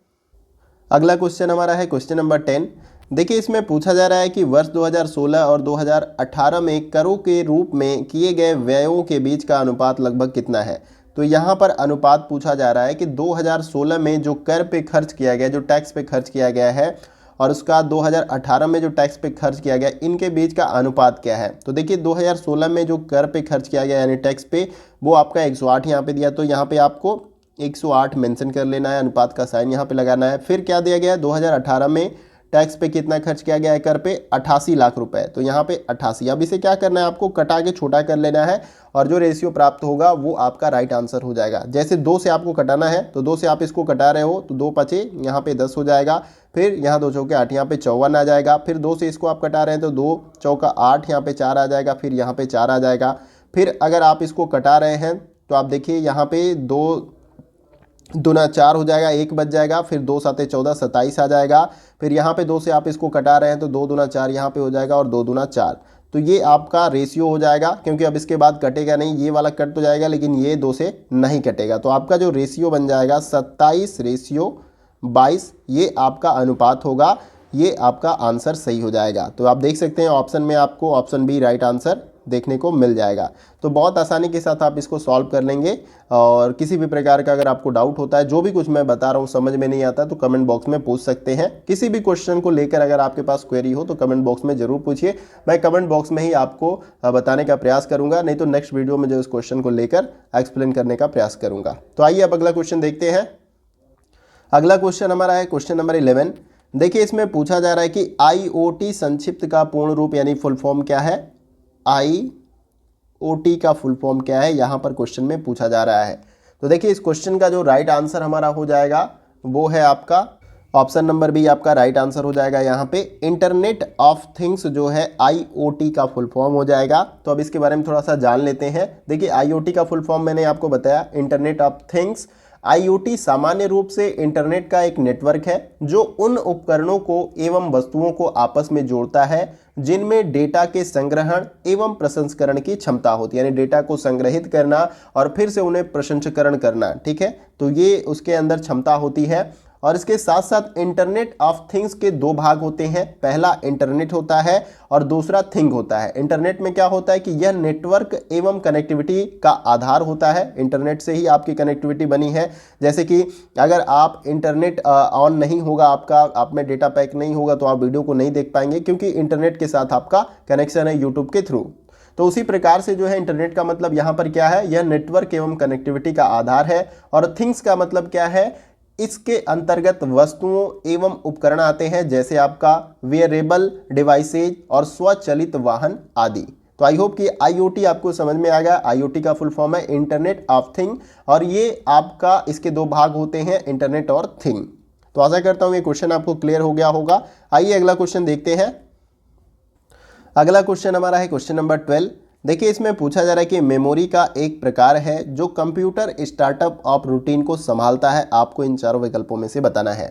अगला क्वेश्चन हमारा है क्वेश्चन नंबर 10। देखिए इसमें पूछा जा रहा है कि वर्ष 2016 और 2018 में करों के रूप में किए गए व्ययों के बीच का अनुपात लगभग कितना है। तो यहाँ पर अनुपात पूछा जा रहा है कि 2016 में जो कर पे खर्च किया गया, जो टैक्स पे खर्च किया गया है, और उसका 2018 में जो टैक्स पे खर्च किया गया, इनके बीच का अनुपात क्या है। तो देखिए 2016 में जो कर पे खर्च किया गया यानी टैक्स पे, वो आपका 108 यहाँ पे दिया। तो यहाँ पे आपको 108 मेंशन कर लेना है, अनुपात का साइन यहाँ पे लगाना है। फिर क्या दिया गया है 2018 में टैक्स पे कितना खर्च किया गया है कर पे 88 लाख रुपए। तो यहाँ पे 88। अब इसे क्या करना है आपको कटा के छोटा कर लेना है और जो रेशियो प्राप्त होगा वो आपका राइट आंसर हो जाएगा। जैसे 2 से आपको कटाना है तो 2 से आप इसको कटा रहे हो तो 2 पचे यहाँ पे 10 हो जाएगा, फिर यहाँ 2 चौके 8 यहाँ पे 54 आ जाएगा, फिर 2 से इसको आप कटा रहे हैं तो 2 चौका 8 यहाँ पे 4 आ जाएगा, फिर यहाँ पे 4 आ जाएगा। फिर अगर आप इसको कटा रहे हैं तो आप देखिए यहाँ पे 2 दूना 4 हो जाएगा, 1 बच जाएगा, फिर 2 साते 14 27 आ जाएगा। फिर यहाँ पे 2 से आप इसको कटा रहे हैं तो 2 दूना 4 यहाँ पे हो जाएगा और 2 दूना 4। तो ये आपका रेशियो हो जाएगा, क्योंकि अब इसके बाद कटेगा नहीं, ये वाला कट तो जाएगा लेकिन ये 2 से नहीं कटेगा। तो आपका जो रेशियो बन जाएगा 27:22, ये आपका अनुपात होगा ये आपका आंसर सही हो जाएगा। तो आप देख सकते हैं ऑप्शन में आपको ऑप्शन बी राइट आंसर देखने को मिल जाएगा। तो बहुत आसानी के साथ आप इसको सॉल्व कर लेंगे। और किसी भी प्रकार का अगर आपको डाउट होता है, जो भी कुछ मैं बता रहा हूँ समझ में नहीं आता, तो कमेंट बॉक्स में पूछ सकते हैं। किसी भी क्वेश्चन को लेकर अगर आपके पास क्वेरी हो तो कमेंट बॉक्स में जरूर पूछिए, मैं कमेंट बॉक्स में ही आपको बताने का प्रयास करूंगा, नहीं तो नेक्स्ट वीडियो में जो इस क्वेश्चन को लेकर एक्सप्लेन करने का प्रयास करूंगा। तो आइए अब अगला क्वेश्चन देखते हैं। अगला क्वेश्चन हमारा है क्वेश्चन नंबर 11। देखिए इसमें पूछा जा रहा है कि IoT संक्षिप्त का पूर्ण रूप यानी फुल फॉर्म क्या है। IoT का फुल फॉर्म क्या है, यहाँ पर क्वेश्चन में पूछा जा रहा है। तो देखिए इस क्वेश्चन का जो राइट आंसर हमारा हो जाएगा वो है आपका ऑप्शन नंबर बी आपका राइट आंसर हो जाएगा। यहाँ पे इंटरनेट ऑफ थिंग्स जो है IoT का फुल फॉर्म हो जाएगा। तो अब इसके बारे में थोड़ा सा जान लेते हैं। देखिए IoT का फुल फॉर्म मैंने आपको बताया, इंटरनेट ऑफ थिंग्स। IoT सामान्य रूप से इंटरनेट का एक नेटवर्क है जो उन उपकरणों को एवं वस्तुओं को आपस में जोड़ता है जिनमें डेटा के संग्रहण एवं प्रसंस्करण की क्षमता होती है, यानी डेटा को संग्रहित करना और फिर से उन्हें प्रसंस्करण करना। ठीक है, तो ये उसके अंदर क्षमता होती है। और इसके साथ साथ इंटरनेट ऑफ थिंग्स के दो भाग होते हैं, पहला इंटरनेट होता है और दूसरा थिंग होता है। इंटरनेट में क्या होता है कि यह नेटवर्क एवं कनेक्टिविटी का आधार होता है, इंटरनेट से ही आपकी कनेक्टिविटी बनी है। जैसे कि अगर आप इंटरनेट ऑन नहीं होगा, आपका आप में डेटा पैक नहीं होगा तो आप वीडियो को नहीं देख पाएंगे, क्योंकि इंटरनेट के साथ आपका कनेक्शन है यूट्यूब के थ्रू। तो उसी प्रकार से जो है इंटरनेट का मतलब यहाँ पर क्या है, यह नेटवर्क एवं कनेक्टिविटी का आधार है। और थिंग्स का मतलब क्या है, इसके अंतर्गत वस्तुओं एवं उपकरण आते हैं, जैसे आपका वेयरेबल डिवाइसेज और स्वचालित वाहन आदि। तो आई होप कि IoT आपको समझ में आ गया। IoT का फुल फॉर्म है इंटरनेट ऑफ थिंग, और ये आपका इसके दो भाग होते हैं, इंटरनेट और थिंग। तो आशा करता हूं ये क्वेश्चन आपको क्लियर हो गया होगा। आइए अगला क्वेश्चन देखते हैं। अगला क्वेश्चन हमारा है क्वेश्चन नंबर 12। देखिए इसमें पूछा जा रहा है कि मेमोरी का एक प्रकार है जो कंप्यूटर स्टार्टअप ऑफ रूटीन को संभालता है, आपको इन चारों विकल्पों में से बताना है।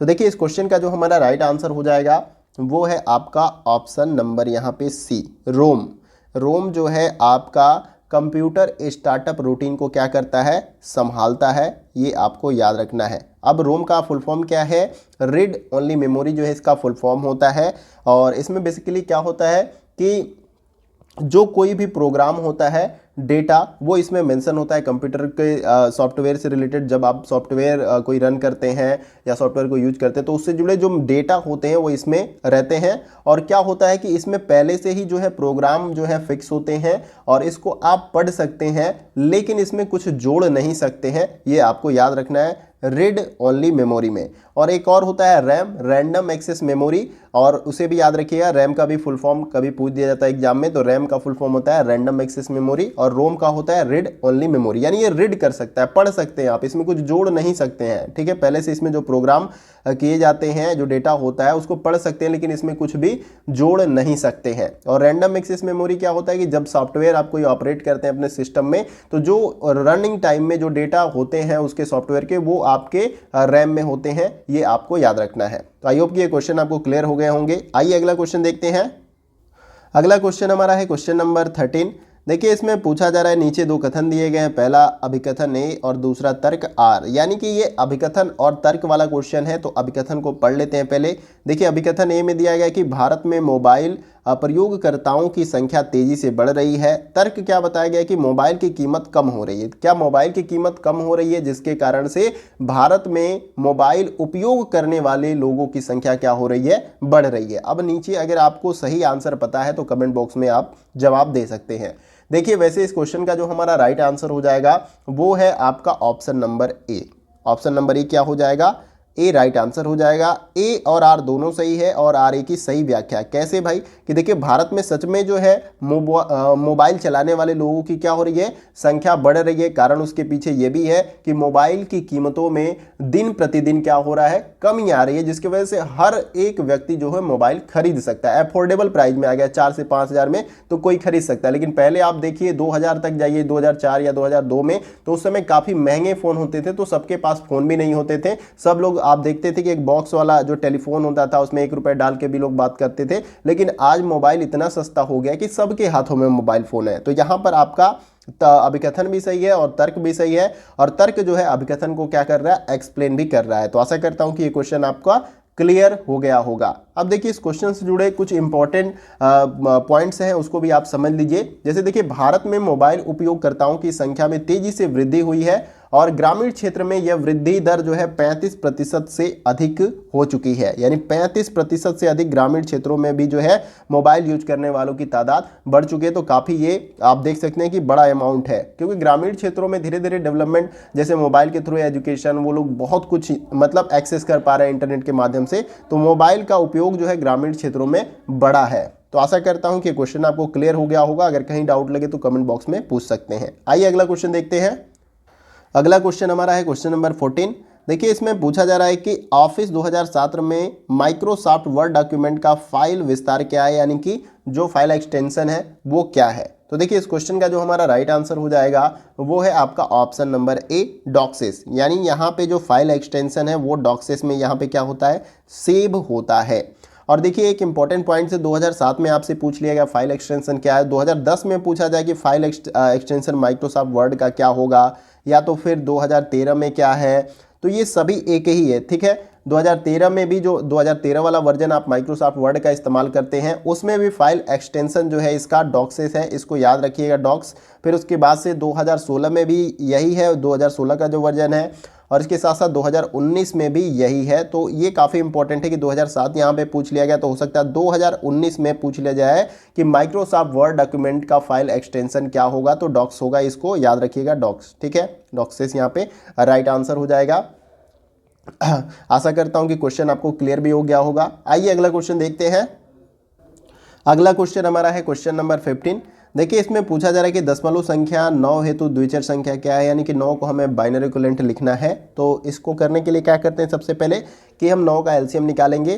तो देखिए इस क्वेश्चन का जो हमारा राइट आंसर हो जाएगा वो है आपका ऑप्शन नंबर यहाँ पे सी, रोम। रोम जो है आपका कंप्यूटर स्टार्टअप रूटीन को क्या करता है, संभालता है, ये आपको याद रखना है। अब रोम का फुल फॉर्म क्या है, रीड ओनली मेमोरी जो है इसका फुल फॉर्म होता है। और इसमें बेसिकली क्या होता है कि जो कोई भी प्रोग्राम होता है, डेटा, वो इसमें मेंशन होता है कंप्यूटर के सॉफ्टवेयर से रिलेटेड। जब आप सॉफ्टवेयर कोई रन करते हैं या सॉफ्टवेयर को यूज करते हैं तो उससे जुड़े जो डेटा होते हैं वो इसमें रहते हैं। और क्या होता है कि इसमें पहले से ही जो है प्रोग्राम जो है फिक्स होते हैं और इसको आप पढ़ सकते हैं, लेकिन इसमें कुछ जोड़ नहीं सकते हैं, ये आपको याद रखना है रीड ओनली मेमोरी में। और एक और होता है रैम, रैंडम एक्सेस मेमोरी, और उसे भी याद रखिएगा। रैम का भी फुल फॉर्म कभी पूछ दिया जाता है एग्जाम में, तो रैम का फुल फॉर्म होता है रैंडम एक्सेस मेमोरी, और रोम का होता है रीड ओनली मेमोरी, यानी ये रीड कर सकता है, पढ़ सकते हैं आप, इसमें कुछ जोड़ नहीं सकते हैं। ठीक है, पहले से इसमें जो प्रोग्राम किए जाते हैं, जो डेटा होता है उसको पढ़ सकते हैं, लेकिन इसमें कुछ भी जोड़ नहीं सकते हैं। और रैंडम एक्सेस मेमोरी क्या होता है कि जब सॉफ्टवेयर आप कोई ऑपरेट करते हैं अपने सिस्टम में, तो जो रनिंग टाइम में जो डेटा होते हैं उसके सॉफ्टवेयर के, वो आपके रैम में होते हैं, ये आपको याद रखना है। तो आई होप कि ये क्वेश्चन आपको क्लियर हो गए होंगे। आइए अगला क्वेश्चन देखते हैं। अगला क्वेश्चन हमारा है क्वेश्चन नंबर 13। देखिए इसमें पूछा जा रहा है, नीचे दो कथन दिए गए हैं, पहला अभिकथन ए और दूसरा तर्क आर, यानी कि ये अभिकथन और तर्क वाला क्वेश्चन है। तो अभिकथन को पढ़ लेते हैं पहले। देखिए अभिकथन ए में दिया गया कि भारत में मोबाइल प्रयोगकर्ताओं की संख्या तेजी से बढ़ रही है। तर्क क्या बताया गया कि मोबाइल की कीमत कम हो रही है। क्या मोबाइल की कीमत कम हो रही है, जिसके कारण से भारत में मोबाइल उपयोग करने वाले लोगों की संख्या क्या हो रही है, बढ़ रही है। अब नीचे अगर आपको सही आंसर पता है तो कमेंट बॉक्स में आप जवाब दे सकते हैं। देखिए वैसे इस क्वेश्चन का जो हमारा राइट आंसर हो जाएगा वो है आपका option number A. Option number A क्या हो जाएगा, ए राइट आंसर हो जाएगा। ए और आर दोनों सही है, और आर ए की सही व्याख्या कैसे भाई, कि देखिए भारत में सच में जो है मोबाइल चलाने वाले लोगों की क्या हो रही है, संख्या बढ़ रही है। कारण उसके पीछे ये भी है कि मोबाइल की कीमतों में दिन प्रतिदिन क्या हो रहा है, कमी आ रही है, जिसकी वजह से हर एक व्यक्ति जो है मोबाइल खरीद सकता है। अफोर्डेबल प्राइस में आ गया, 4 से 5 हज़ार में तो कोई खरीद सकता है। लेकिन पहले आप देखिए 2000 तक जाइए, 2004 या 2002 में, तो उस समय काफ़ी महंगे फ़ोन होते थे, तो सबके पास फ़ोन भी नहीं होते थे। सब लोग आप देखते थे कि एक बॉक्स वाला जो टेलीफोन होता था उसमें 1 रुपए डाल के भी लोग बात करते थे। लेकिन आज मोबाइल इतना सस्ता हो गया कि सबके हाथों में मोबाइल फ़ोन है। तो यहाँ पर आपका अभिकथन भी सही है और तर्क भी सही है, और तर्क जो है अभिकथन को क्या कर रहा है, एक्सप्लेन भी कर रहा है। तो आशा करता हूं कि ये क्वेश्चन आपका क्लियर हो गया होगा। अब देखिए इस क्वेश्चन से जुड़े कुछ इंपॉर्टेंट पॉइंट्स हैं, उसको भी आप समझ लीजिए। जैसे देखिए भारत में मोबाइल उपयोगकर्ताओं की संख्या में तेजी से वृद्धि हुई है और ग्रामीण क्षेत्र में यह वृद्धि दर जो है 35% से अधिक हो चुकी है, यानी 35% से अधिक ग्रामीण क्षेत्रों में भी जो है मोबाइल यूज करने वालों की तादाद बढ़ चुकी है। तो काफ़ी ये आप देख सकते हैं कि बड़ा अमाउंट है, क्योंकि ग्रामीण क्षेत्रों में धीरे धीरे डेवलपमेंट, जैसे मोबाइल के थ्रू एजुकेशन, वो लोग बहुत कुछ मतलब एक्सेस कर पा रहे हैं इंटरनेट के माध्यम से, तो मोबाइल का उपयोग जो है ग्रामीण क्षेत्रों में बढ़ा है। तो आशा करता हूं कि क्वेश्चन आपको क्लियर हो गया होगा। अगर कहीं डाउट लगे तो कमेंट बॉक्स में पूछ सकते हैं। आइए अगला क्वेश्चन देखते हैं। अगला क्वेश्चन हमारा है क्वेश्चन नंबर 14। देखिए इसमें पूछा जा रहा है कि ऑफिस 2007 में माइक्रोसॉफ्ट वर्ड डॉक्यूमेंट का फाइल विस्तार क्या है, यानी कि जो फाइल एक्सटेंशन है वो क्या है। तो देखिए इस क्वेश्चन का जो हमारा राइट आंसर हो जाएगा वो है आपका ऑप्शन नंबर ए, डॉक्सेस। यानी यहाँ पे जो फाइल एक्सटेंशन है वो डॉक्सेस में यहाँ पे क्या होता है, सेव होता है। और देखिए एक इंपॉर्टेंट पॉइंट से 2007 में आपसे पूछ लिया गया फाइल एक्सटेंशन क्या है, 2010 में पूछा जाए कि फाइल एक्सटेंशन माइक्रोसॉफ्ट वर्ड का क्या होगा, या तो फिर 2013 में क्या है, तो ये सभी एक ही है, ठीक है। 2013 में भी जो 2013 वाला वर्जन आप माइक्रोसॉफ्ट वर्ड का इस्तेमाल करते हैं उसमें भी फाइल एक्सटेंशन जो है इसका डॉक्सेस है, इसको याद रखिएगा, डॉक्स। फिर उसके बाद से 2016 में भी यही है, 2016 का जो वर्जन है, और इसके साथ साथ 2019 में भी यही है। तो ये काफ़ी इंपॉर्टेंट है कि 2007 यहाँ पे पूछ लिया गया, तो हो सकता है 2019 में पूछ लिया जाए कि माइक्रोसॉफ्ट वर्ड डॉक्यूमेंट का फाइल एक्सटेंशन क्या होगा, तो डॉक्स होगा, इसको याद रखिएगा, डॉक्स, ठीक है। डॉक्सेस यहाँ पे राइट आंसर हो जाएगा। आशा करता हूँ कि क्वेश्चन आपको क्लियर भी हो गया होगा। आइए अगला क्वेश्चन देखते हैं। अगला क्वेश्चन हमारा है क्वेश्चन नंबर 15। देखिए इसमें पूछा जा रहा है कि दशमलव संख्या 9 हेतु द्विचर संख्या क्या है, यानी कि 9 को हमें बाइनरी इक्विवेलेंट लिखना है। तो इसको करने के लिए क्या करते हैं, सबसे पहले कि हम 9 का एलसीएम निकालेंगे,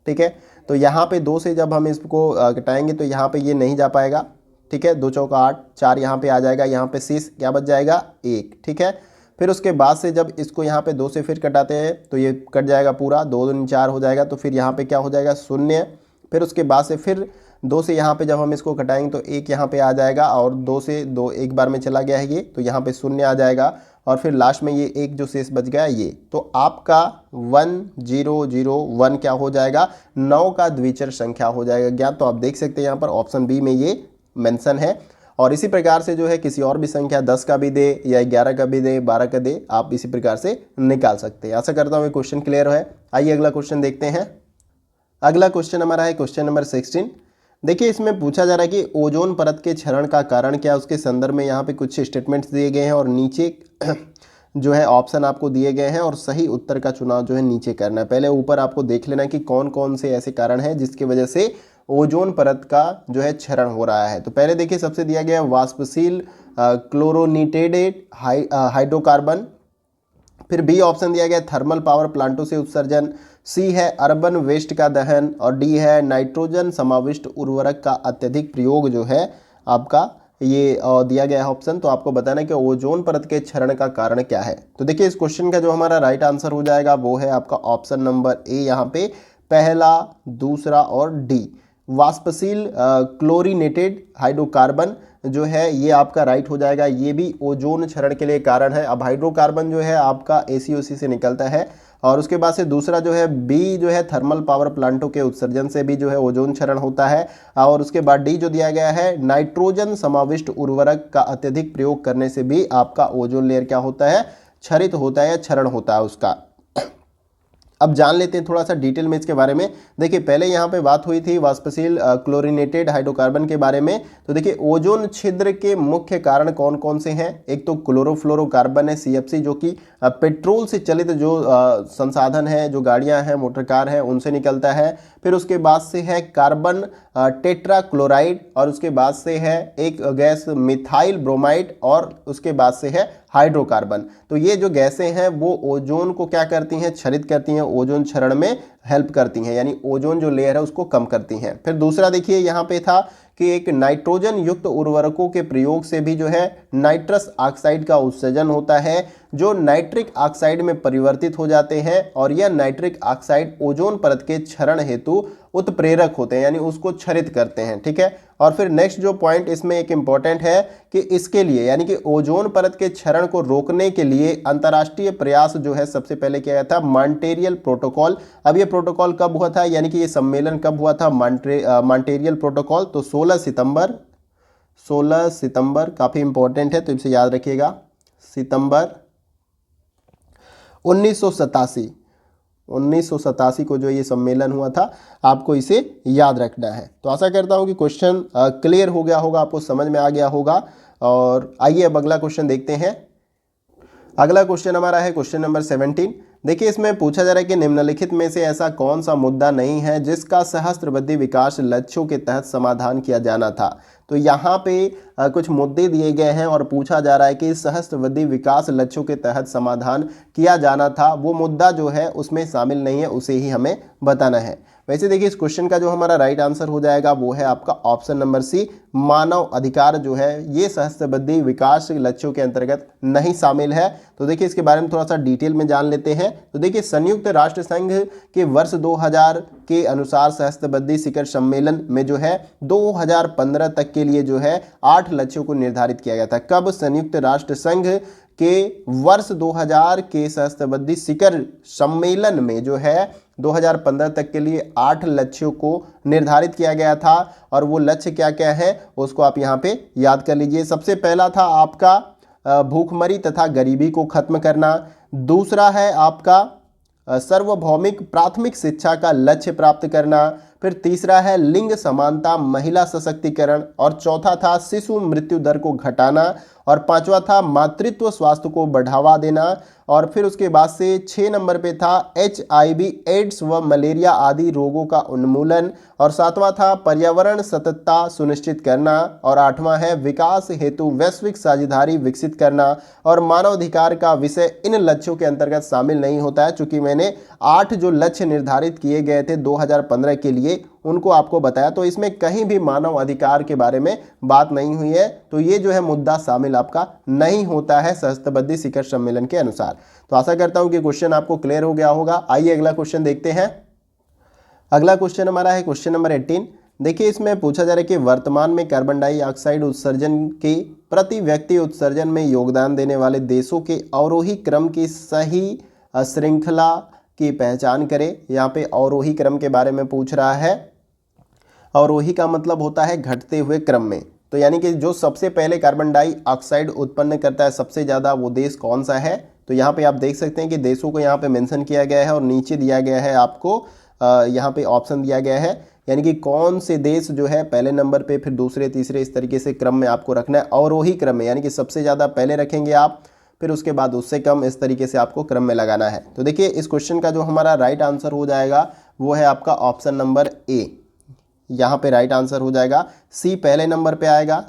ठीक है। तो यहाँ पे 2 से जब हम इसको घटाएंगे तो यहाँ पे ये नहीं जा पाएगा, ठीक है। 2 चौका 8, 4 यहाँ पे आ जाएगा, यहाँ पे शेष क्या बच जाएगा, 1, ठीक है। फिर उसके बाद से जब इसको यहाँ पे 2 से फिर कटाते हैं तो ये कट जाएगा पूरा, 2 दूनी 4 हो जाएगा, तो फिर यहाँ पे क्या हो जाएगा, 0। फिर उसके बाद से फिर 2 से यहाँ पे जब हम इसको घटाएंगे तो 1 यहाँ पे आ जाएगा, और 2 से 2 एक बार में चला गया है ये, तो यहाँ पे 0 आ जाएगा, और फिर लास्ट में ये 1 जो शेष बच गया ये, तो आपका 1001 क्या हो जाएगा, 9 का द्विचर संख्या हो जाएगा ज्ञात। तो आप देख सकते हैं यहाँ पर ऑप्शन बी में ये मेंशन है। और इसी प्रकार से जो है किसी और भी संख्या 10 का भी दे या 11 का भी दे, 12 का दे, आप इसी प्रकार से निकाल सकते हैं। आशा करता हूँ ये क्वेश्चन क्लियर है। आइए अगला क्वेश्चन देखते हैं। अगला क्वेश्चन हमारा है क्वेश्चन नंबर 16। देखिए इसमें पूछा जा रहा है कि ओजोन परत के क्षरण का कारण क्या है, उसके संदर्भ में यहाँ पे कुछ स्टेटमेंट्स दिए गए हैं और नीचे जो है ऑप्शन आपको दिए गए हैं, और सही उत्तर का चुनाव जो है नीचे करना है। पहले ऊपर आपको देख लेना है कि कौन कौन से ऐसे कारण हैं जिसकी वजह से ओजोन परत का जो है क्षरण हो रहा है। तो पहले देखिए सबसे दिया गया वाष्पशील क्लोरोनीटेड हाइड्रोकार्बन। फिर बी ऑप्शन दिया गया थर्मल पावर प्लांटों से उत्सर्जन। सी है अर्बन वेस्ट का दहन, और डी है नाइट्रोजन समाविष्ट उर्वरक का अत्यधिक प्रयोग जो है आपका ये दिया गया है ऑप्शन। तो आपको बताना है कि ओजोन परत के क्षरण का कारण क्या है। तो देखिए इस क्वेश्चन का जो हमारा राइट आंसर हो जाएगा वो है आपका ऑप्शन नंबर ए, यहाँ पे पहला, दूसरा और डी, वाष्पशील क्लोरीनेटेड हाइड्रोकार्बन जो है ये आपका राइट हो जाएगा। ये भी ओजोन क्षरण के लिए कारण है। अब हाइड्रोकार्बन जो है आपका एसीओसी से निकलता है, और उसके बाद से दूसरा जो है बी जो है थर्मल पावर प्लांटों के उत्सर्जन से भी जो है ओजोन क्षरण होता है। और उसके बाद डी जो दिया गया है नाइट्रोजन समाविष्ट उर्वरक का अत्यधिक प्रयोग करने से भी आपका ओजोन लेयर क्या होता है, क्षरित होता है या क्षरण होता है उसका। अब जान लेते हैं थोड़ा सा डिटेल में इसके बारे में। देखिए पहले यहाँ पे बात हुई थी वाष्पशील क्लोरीनेटेड हाइड्रोकार्बन के बारे में। तो देखिए ओजोन छिद्र के मुख्य कारण कौन कौन से हैं। एक तो क्लोरोफ्लोरोकार्बन है CFC, जो कि पेट्रोल से चलित जो संसाधन है, जो गाड़ियाँ हैं, मोटर कार हैं, उनसे निकलता है। फिर उसके बाद से है कार्बन टेट्राक्लोराइड, और उसके बाद से है एक गैस मिथाइल ब्रोमाइड, और उसके बाद से है हाइड्रोकार्बन। तो ये जो गैसें हैं वो ओजोन को क्या करती हैं, क्षरित करती हैं, ओजोन क्षरण में हेल्प करती हैं, यानी ओजोन जो लेयर है उसको कम करती हैं। फिर दूसरा देखिए यहाँ पे था कि एक नाइट्रोजन युक्त उर्वरकों के प्रयोग से भी जो है नाइट्रस ऑक्साइड का उत्सर्जन होता है, जो नाइट्रिक ऑक्साइड में परिवर्तित हो जाते हैं और यह नाइट्रिक ऑक्साइड ओजोन परत के क्षरण हेतु उत्प्रेरक होते हैं, यानी उसको क्षरित करते हैं। ठीक है, और फिर नेक्स्ट जो पॉइंट इसमें एक इंपॉर्टेंट है कि इसके लिए यानी कि ओजोन परत के क्षरण को रोकने के लिए अंतर्राष्ट्रीय प्रयास जो है सबसे पहले किया गया था मॉन्ट्रियल प्रोटोकॉल। अब ये प्रोटोकॉल कब हुआ था, यानी कि ये सम्मेलन कब हुआ था, मॉन्ट्रियल प्रोटोकॉल, तो 16 सितंबर काफ़ी इंपॉर्टेंट है तो इसे याद रखिएगा, सितंबर 1987 को जो ये सम्मेलन हुआ था, आपको इसे याद रखना है। तो आशा करता हूँ कि क्वेश्चन क्लियर हो गया होगा, आपको समझ में आ गया होगा। और आइए अब अगला क्वेश्चन देखते हैं। अगला क्वेश्चन हमारा है क्वेश्चन नंबर 17। देखिए इसमें पूछा जा रहा है कि निम्नलिखित में से ऐसा कौन सा मुद्दा नहीं है जिसका सहस्त्रबुद्धि विकास लक्ष्यों के तहत समाधान किया जाना था। तो यहाँ पे कुछ मुद्दे दिए गए हैं और पूछा जा रहा है कि सहस्त्रबुद्धि विकास लक्ष्यों के तहत समाधान किया जाना था, वो मुद्दा जो है उसमें शामिल नहीं है, उसे ही हमें बताना है। वैसे देखिए इस क्वेश्चन का जो हमारा राइट आंसर हो जाएगा वो है आपका ऑप्शन नंबर सी, मानव अधिकार जो है ये सहस्त्रबुद्धि विकास लक्ष्यों के अंतर्गत नहीं शामिल है। तो देखिए इसके बारे में थोड़ा सा डिटेल में जान लेते हैं। तो देखिए संयुक्त राष्ट्र संघ के वर्ष 2000 के अनुसार सहस्त्रबुद्धि शिखर सम्मेलन में जो है 2015 तक के लिए जो है 8 लक्ष्यों को निर्धारित किया गया था। कब? संयुक्त राष्ट्र संघ के वर्ष 2000 के सहस्त्रबुद्धि शिखर सम्मेलन में जो है 2015 तक के लिए 8 लक्ष्यों को निर्धारित किया गया था। और वो लक्ष्य क्या क्या है उसको आप यहाँ पे याद कर लीजिए। सबसे पहला था आपका भूखमरी तथा गरीबी को खत्म करना। दूसरा है आपका सार्वभौमिक प्राथमिक शिक्षा का लक्ष्य प्राप्त करना। फिर तीसरा है लिंग समानता, महिला सशक्तिकरण। और चौथा था शिशु मृत्यु दर को घटाना। और पांचवा था मातृत्व स्वास्थ्य को बढ़ावा देना। और फिर उसके बाद से 6 नंबर पे था HIV, एड्स व मलेरिया आदि रोगों का उन्मूलन। और 7वां था पर्यावरण सततता सुनिश्चित करना। और 8वां है विकास हेतु वैश्विक साझेदारी विकसित करना। और मानवाधिकार का विषय इन लक्ष्यों के अंतर्गत शामिल नहीं होता है, चूंकि मैंने 8 जो लक्ष्य निर्धारित किए गए थे 2015 के लिए उनको आपको बताया, तो इसमें कहीं भी मानव अधिकार के बारे में बात नहीं हुई है। तो ये जो है मुद्दा शामिल आपका नहीं होता है सहस्त्रबुद्धि शिखर सम्मेलन के अनुसार। तो आशा करता हूं कि क्वेश्चन आपको क्लियर हो गया होगा। आइए अगला क्वेश्चन देखते हैं। अगला क्वेश्चन हमारा है क्वेश्चन नंबर 18। देखिए इसमें पूछा जा रहा है कि वर्तमान में कार्बन डाइऑक्साइड उत्सर्जन के प्रति व्यक्ति उत्सर्जन में योगदान देने वाले देशों के अवरोही क्रम की सही श्रृंखला की पहचान करें। यहाँ पे अवरोही क्रम के बारे में पूछ रहा है। अवरोही का मतलब होता है घटते हुए क्रम में। तो यानी कि जो सबसे पहले कार्बन डाइऑक्साइड उत्पन्न करता है सबसे ज़्यादा, वो देश कौन सा है। तो यहाँ पे आप देख सकते हैं कि देशों को यहाँ पे मेंशन किया गया है और नीचे दिया गया है आपको यहाँ पे ऑप्शन दिया गया है, यानी कि कौन से देश जो है पहले नंबर पे, फिर दूसरे तीसरे इस तरीके से क्रम में आपको रखना है। अवरोही क्रम में यानी कि सबसे ज़्यादा पहले रखेंगे आप, फिर उसके बाद उससे कम, इस तरीके से आपको क्रम में लगाना है। तो देखिए इस क्वेश्चन का जो हमारा राइट आंसर हो जाएगा वो है आपका ऑप्शन नंबर ए। यहाँ पे राइट आंसर हो जाएगा सी, पहले नंबर पे आएगा।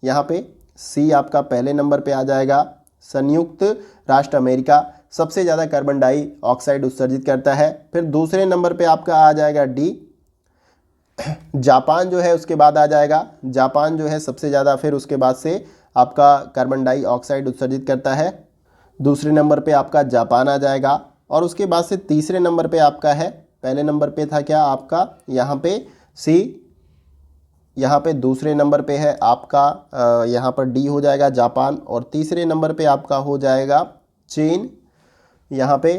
यहाँ पे सी आपका पहले नंबर पे आ जाएगा। संयुक्त राष्ट्र अमेरिका सबसे ज़्यादा कार्बन डाइऑक्साइड उत्सर्जित करता है। फिर दूसरे नंबर पे आपका आ जाएगा डी, जापान जो है उसके बाद आ जाएगा। जापान जो है सबसे ज़्यादा, फिर उसके बाद से आपका कार्बन डाइऑक्साइड उत्सर्जित करता है। दूसरे नंबर पे आपका जापान आ जाएगा। और उसके बाद से तीसरे नंबर पे आपका है, पहले नंबर पे था क्या आपका यहाँ पे सी, यहाँ पे दूसरे नंबर पे है आपका यहाँ पर डी हो जाएगा जापान। और तीसरे नंबर पे आपका हो जाएगा चीन, यहाँ पे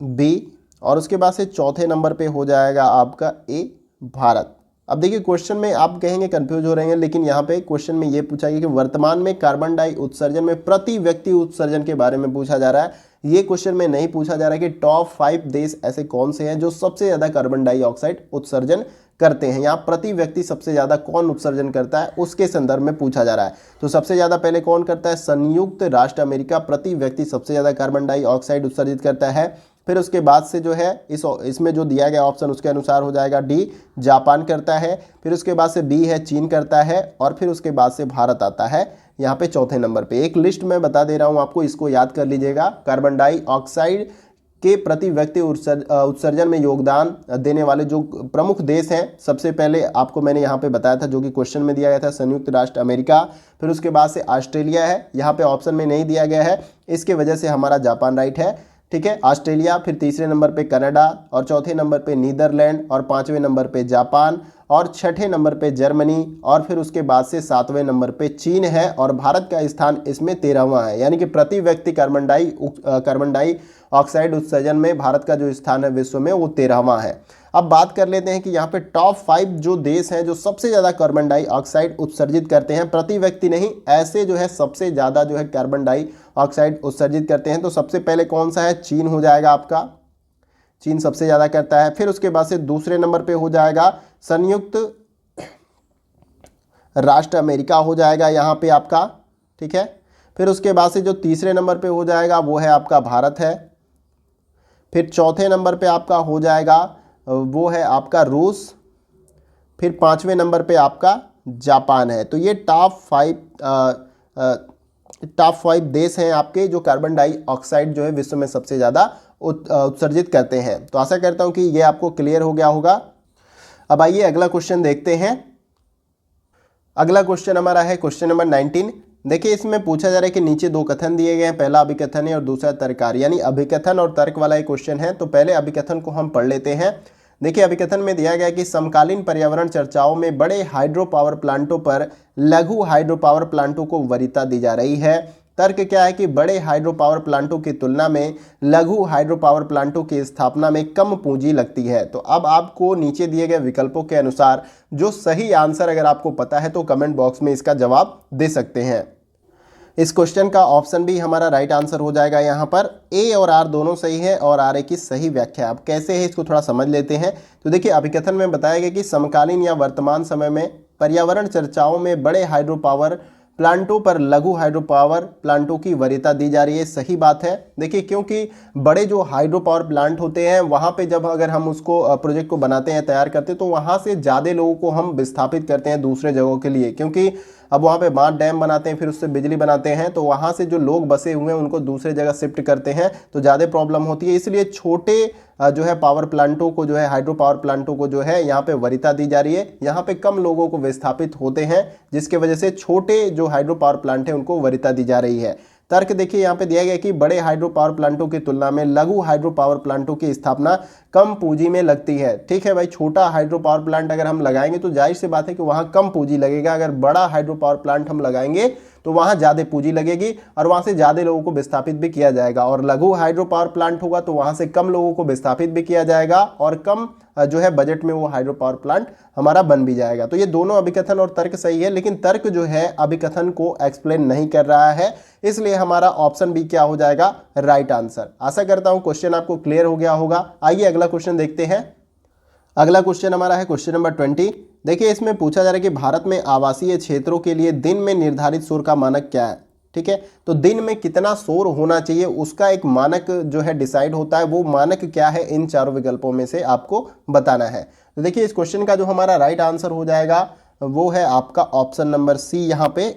बी। और उसके बाद से चौथे नंबर पे हो जाएगा आपका ए, भारत। अब देखिए क्वेश्चन में आप कहेंगे कंफ्यूज हो रहे हैं, लेकिन यहाँ पे क्वेश्चन में ये पूछा गया कि वर्तमान में कार्बन डाई उत्सर्जन में प्रति व्यक्ति उत्सर्जन के बारे में पूछा जा रहा है। ये क्वेश्चन में नहीं पूछा जा रहा है कि टॉप 5 देश ऐसे कौन से हैं जो सबसे ज़्यादा कार्बन डाइऑक्साइड उत्सर्जन करते हैं। यहाँ प्रति व्यक्ति सबसे ज़्यादा कौन उत्सर्जन करता है उसके संदर्भ में पूछा जा रहा है। तो सबसे ज़्यादा पहले कौन करता है, संयुक्त राष्ट्र अमेरिका प्रति व्यक्ति सबसे ज़्यादा कार्बन डाइऑक्साइड उत्सर्जित करता है। फिर उसके बाद से जो है इसमें जो दिया गया ऑप्शन उसके अनुसार हो जाएगा डी, जापान करता है। फिर उसके बाद से बी है चीन करता है। और फिर उसके बाद से भारत आता है यहाँ पे चौथे नंबर पे। एक लिस्ट मैं बता दे रहा हूँ आपको, इसको याद कर लीजिएगा। कार्बन डाइऑक्साइड के प्रति व्यक्ति उत्सर्जन में योगदान देने वाले जो प्रमुख देश हैं, सबसे पहले आपको मैंने यहाँ पे बताया था, जो कि क्वेश्चन में दिया गया था, संयुक्त राष्ट्र अमेरिका, फिर उसके बाद से ऑस्ट्रेलिया है, यहाँ पे ऑप्शन में नहीं दिया गया है, इसके वजह से हमारा जापान राइट है, ठीक है, ऑस्ट्रेलिया, फिर तीसरे नंबर पे कनाडा, और चौथे नंबर पे नीदरलैंड, और पांचवें नंबर पे जापान, और छठे नंबर पे जर्मनी, और फिर उसके बाद से सातवें नंबर पे चीन है, और भारत का स्थान इसमें 13वां है। यानी कि प्रति व्यक्ति कार्बन डाइऑक्साइड उत्सर्जन में भारत का जो स्थान है विश्व में वो 13वां है। अब बात कर लेते हैं कि यहाँ पे टॉप 5 जो देश हैं जो सबसे ज़्यादा कार्बन डाइऑक्साइड उत्सर्जित करते हैं, प्रति व्यक्ति नहीं, ऐसे जो है सबसे ज़्यादा जो है कार्बन डाइऑक्साइड उत्सर्जित करते हैं। तो सबसे पहले कौन सा है? चीन हो जाएगा आपका, चीन सबसे ज़्यादा करता है। फिर उसके बाद से दूसरे नंबर पे हो जाएगा संयुक्त राष्ट्र अमेरिका हो जाएगा यहाँ पे आपका, ठीक है। फिर उसके बाद से जो तीसरे नंबर पे हो जाएगा वो है आपका भारत है। फिर चौथे नंबर पे आपका हो जाएगा वो है आपका रूस। फिर पांचवें नंबर पे आपका जापान है। तो ये टॉप 5 देश हैं आपके जो कार्बन डाइऑक्साइड जो है विश्व में सबसे ज़्यादा उत्सर्जित करते हैं। तो आशा करता हूँ कि ये आपको क्लियर हो गया होगा। अब आइए अगला क्वेश्चन देखते हैं। अगला क्वेश्चन हमारा है क्वेश्चन नंबर 19। देखिए इसमें पूछा जा रहा है कि नीचे 2 कथन दिए गए हैं, पहला अभिकथन है और दूसरा तर्क, यानी अभिकथन और तर्क वाला एक क्वेश्चन है। तो पहले अभिकथन को हम पढ़ लेते हैं। देखिए अभिकथन में दिया गया है कि समकालीन पर्यावरण चर्चाओं में बड़े हाइड्रो पावर प्लांटों पर लघु हाइड्रो पावर प्लांटों को वरीयता दी जा रही है। तर्क क्या है कि बड़े हाइड्रो पावर प्लांटों की तुलना में लघु हाइड्रो पावर प्लांटों की स्थापना में कम पूंजी लगती है। तो अब आपको नीचे दिए गए विकल्पों के अनुसार जो सही आंसर अगर आपको पता है तो कमेंट बॉक्स में इसका जवाब दे सकते हैं। इस क्वेश्चन का ऑप्शन भी हमारा राइट आंसर हो जाएगा। यहाँ पर ए और आर दोनों सही है और आर ए की सही व्याख्या। अब कैसे है इसको थोड़ा समझ लेते हैं। तो देखिए अभिकथन में बताया गया कि समकालीन या वर्तमान समय में पर्यावरण चर्चाओं में बड़े हाइड्रो पावर प्लांटों पर लघु हाइड्रो पावर प्लांटों की वरीयता दी जा रही है। सही बात है। देखिए क्योंकि बड़े जो हाइड्रो पावर प्लांट होते हैं वहाँ पे जब अगर हम उसको प्रोजेक्ट को बनाते हैं, तैयार करते हैं, तो वहाँ से ज़्यादा लोगों को हम विस्थापित करते हैं दूसरे जगहों के लिए, क्योंकि अब वहाँ पे बांध डैम बनाते हैं, फिर उससे बिजली बनाते हैं, तो वहाँ से जो लोग बसे हुए हैं उनको दूसरे जगह शिफ्ट करते हैं, तो ज़्यादा प्रॉब्लम होती है। इसलिए छोटे जो है पावर प्लांटों को जो है हाइड्रो पावर प्लांटों को जो है यहाँ पे वरीयता दी जा रही है। यहाँ पे कम लोगों को विस्थापित होते हैं, जिसके वजह से छोटे जो हाइड्रो पावर प्लांट है उनको वरीयता दी जा रही है। तर्क देखिए यहाँ पे दिया गया कि बड़े हाइड्रो पावर प्लांटों की तुलना में लघु हाइड्रो पावर प्लांटों की स्थापना कम पूंजी में लगती है। ठीक है भाई, छोटा हाइड्रो पावर प्लांट अगर हम लगाएंगे तो जाहिर सी बात है कि वहाँ कम पूंजी लगेगा। अगर बड़ा हाइड्रो पावर प्लांट हम लगाएंगे तो वहाँ ज़्यादा पूंजी लगेगी और वहाँ से ज़्यादा लोगों को विस्थापित भी किया जाएगा। और लघु हाइड्रो पावर प्लांट होगा तो वहाँ से कम लोगों को विस्थापित भी किया जाएगा और कम जो है बजट में वो हाइड्रो पावर प्लांट हमारा बन भी जाएगा। तो ये दोनों अभिकथन और तर्क सही है, लेकिन तर्क जो है अभिकथन को एक्सप्लेन नहीं कर रहा है, इसलिए हमारा ऑप्शन बी क्या हो जाएगा? Right answer. आशा करता हूं क्वेश्चन आपको क्लियर हो गया होगा। आइए अगला क्वेश्चन देखते हैं। अगला क्वेश्चन हमारा है क्वेश्चन नंबर 20। देखिए इसमें पूछा जा रहा है कि भारत में आवासीय क्षेत्रों के लिए दिन में निर्धारित शोर का मानक क्या है। ठीक है, तो दिन में कितना शोर होना चाहिए उसका एक मानक जो है डिसाइड होता है। वो मानक क्या है, इन चारों विकल्पों में से आपको बताना है। तो देखिए इस क्वेश्चन का जो हमारा राइट आंसर हो जाएगा वो है आपका ऑप्शन नंबर सी। यहाँ पे